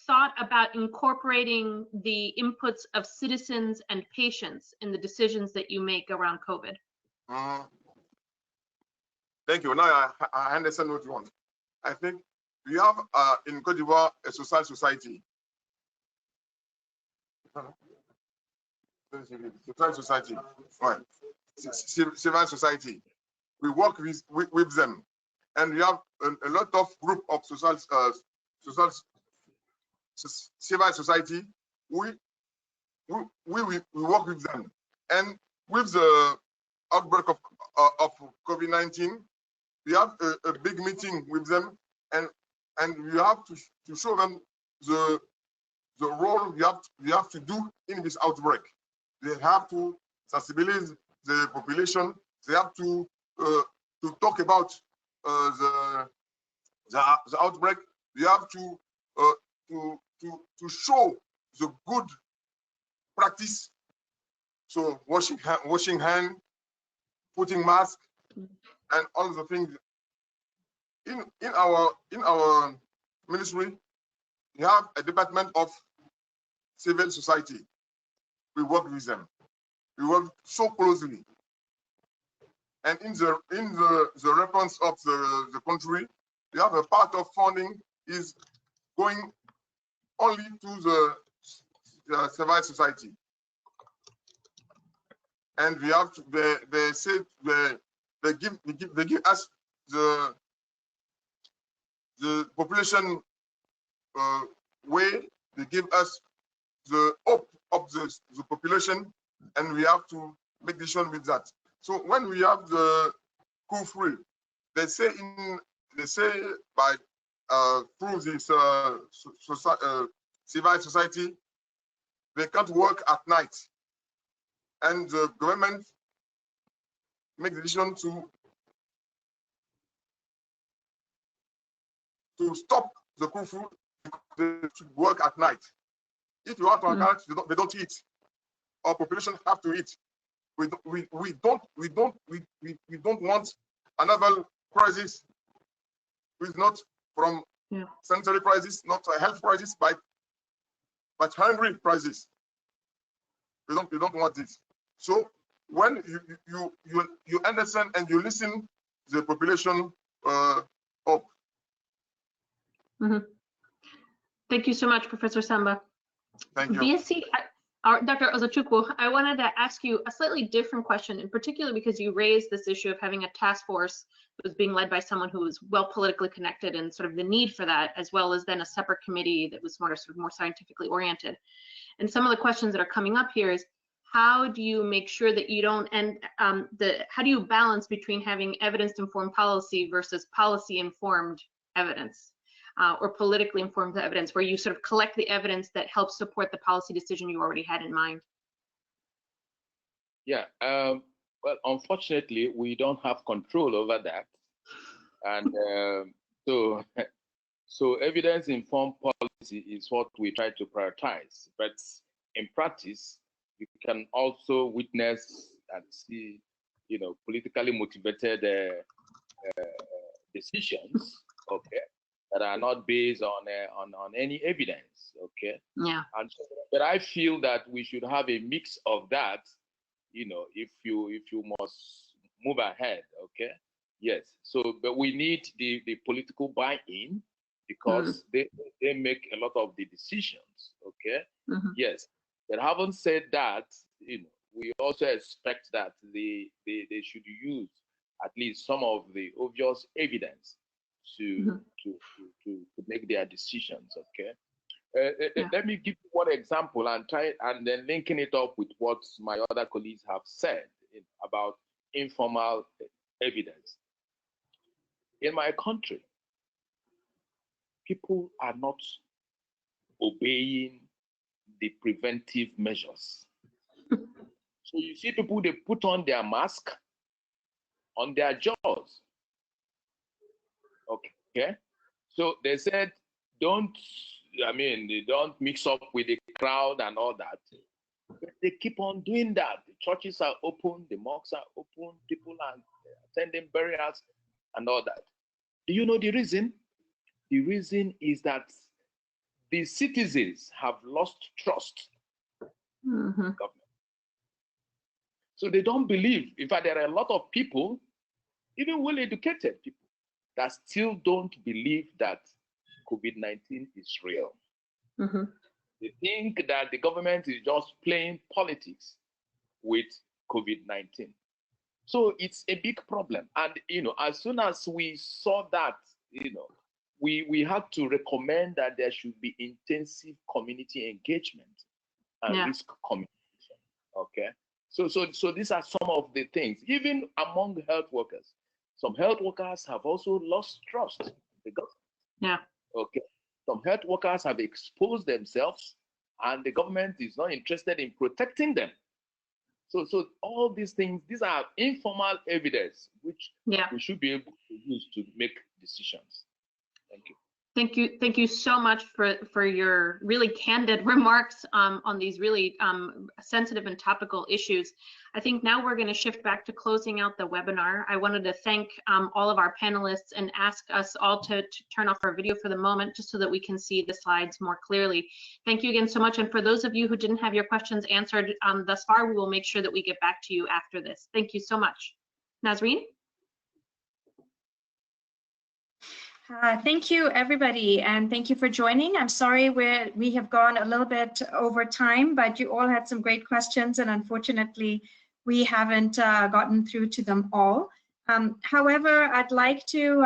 thought about incorporating the inputs of citizens and patients in the decisions that you make around COVID? Thank you. Now I understand what you want. I think we have in Cote d'Ivoire a society. Right. Civil society. We work with them, and we have a lot of group of civil society. We work with them, and with the outbreak of COVID-19, we have a big meeting with them, and we have to show them the role we have to do in this outbreak. They have to sensibilize the population. They have to talk about the outbreak. We have to show the good practice So washing hand, putting mask, and all the things. In our ministry, we have a department of civil society. We work with them. We work so closely. And in the response of the country, we have a part of funding is going only to the civil society. And we have to, they say they give us the population way, they give us the hope of the population, and we have to make decision with that. So when we have the coup-free, they say by through this civil society, they can't work at night, and the government make the decision to stop the coup-free. They should work at night. If you want to encourage, they don't eat. Our population have to eat. We don't want another crisis. It's not from sanitary crisis, not a health crisis, but hungry crisis. We don't want this. So when you understand and you listen, the population up. Thank you so much, Professor Samba. Thank you. BSc, Dr. Uzochukwu, I wanted to ask you a slightly different question, in particular because you raised this issue of having a task force that was being led by someone who was well politically connected and sort of the need for that, as well as then a separate committee that was more scientifically oriented. And some of the questions that are coming up here is, how do you make sure that you don't, and how do you balance between having evidence-informed policy versus policy-informed evidence? Or politically informed evidence, where you sort of collect the evidence that helps support the policy decision you already had in mind? Yeah, well, unfortunately, we don't have control over that. And so evidence-informed policy is what we try to prioritize. But in practice, you can also witness and see, politically motivated decisions, okay, that are not based on any evidence, okay? Yeah. And so, but I feel that we should have a mix of that, if you must move ahead, okay? Yes. So, but we need the political buy-in, because they make a lot of the decisions, okay? Yes. But having said that, we also expect that they should use at least some of the obvious evidence to make their decisions, okay? Let me give you one example and then linking it up with what my other colleagues have said about informal evidence. In my country, people are not obeying the preventive measures. So you see people, they put on their mask on their jaws. Okay, so they said they don't mix up with the crowd and all that. But they keep on doing that. The churches are open, the mosques are open, people are attending burials and all that. Do you know the reason? The reason is that the citizens have lost trust in government. So they don't believe. In fact, there are a lot of people, even well-educated people, that still don't believe that COVID-19 is real. They think that the government is just playing politics with COVID-19. So it's a big problem. And, as soon as we saw that, we had to recommend that there should be intensive community engagement and risk communication, okay? So these are some of the things, even among health workers. Some health workers have also lost trust in the government. Yeah. Okay. Some health workers have exposed themselves, and the government is not interested in protecting them. So all these things, these are informal evidence which we should be able to use to make decisions. Thank you. Thank you so much for your really candid remarks on these really sensitive and topical issues. I think now we're going to shift back to closing out the webinar. I wanted to thank all of our panelists and ask us all to turn off our video for the moment, just so that we can see the slides more clearly. Thank you again so much. And for those of you who didn't have your questions answered thus far, we will make sure that we get back to you after this. Thank you so much. Nazreen? Thank you, everybody, and thank you for joining. I'm sorry we have gone a little bit over time, but you all had some great questions, and unfortunately, we haven't gotten through to them all. However, I'd like to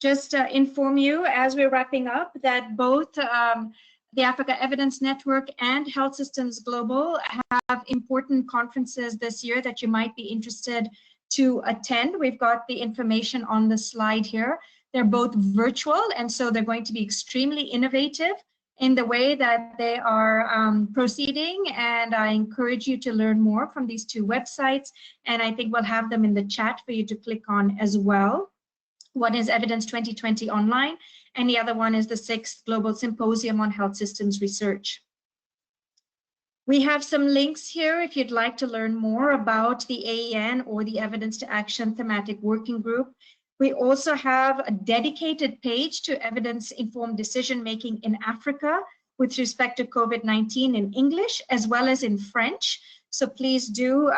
just inform you as we're wrapping up that both the Africa Evidence Network and Health Systems Global have important conferences this year that you might be interested to attend. We've got the information on the slide here. They're both virtual, and so they're going to be extremely innovative in the way that they are proceeding, and I encourage you to learn more from these two websites, and I think we'll have them in the chat for you to click on as well. One is Evidence 2020 Online, and the other one is the 6th Global Symposium on Health Systems Research. We have some links here if you'd like to learn more about the AEN or the Evidence to Action Thematic Working Group. We also have a dedicated page to evidence-informed decision-making in Africa with respect to COVID-19 in English as well as in French. So please do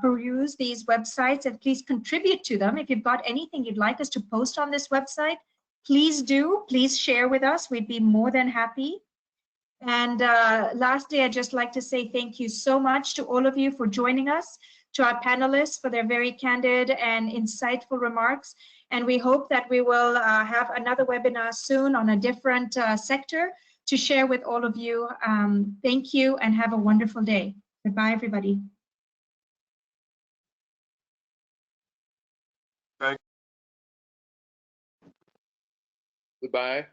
peruse these websites and please contribute to them. If you've got anything you'd like us to post on this website, please do. Please share with us. We'd be more than happy. And lastly, I'd just like to say thank you so much to all of you for joining us, to our panelists for their very candid and insightful remarks. And we hope that we will have another webinar soon on a different sector to share with all of you. Thank you and have a wonderful day. Goodbye, everybody. Goodbye.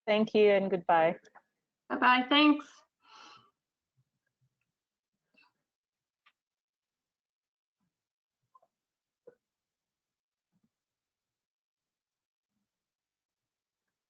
Thank you and goodbye. Bye-bye. Thanks.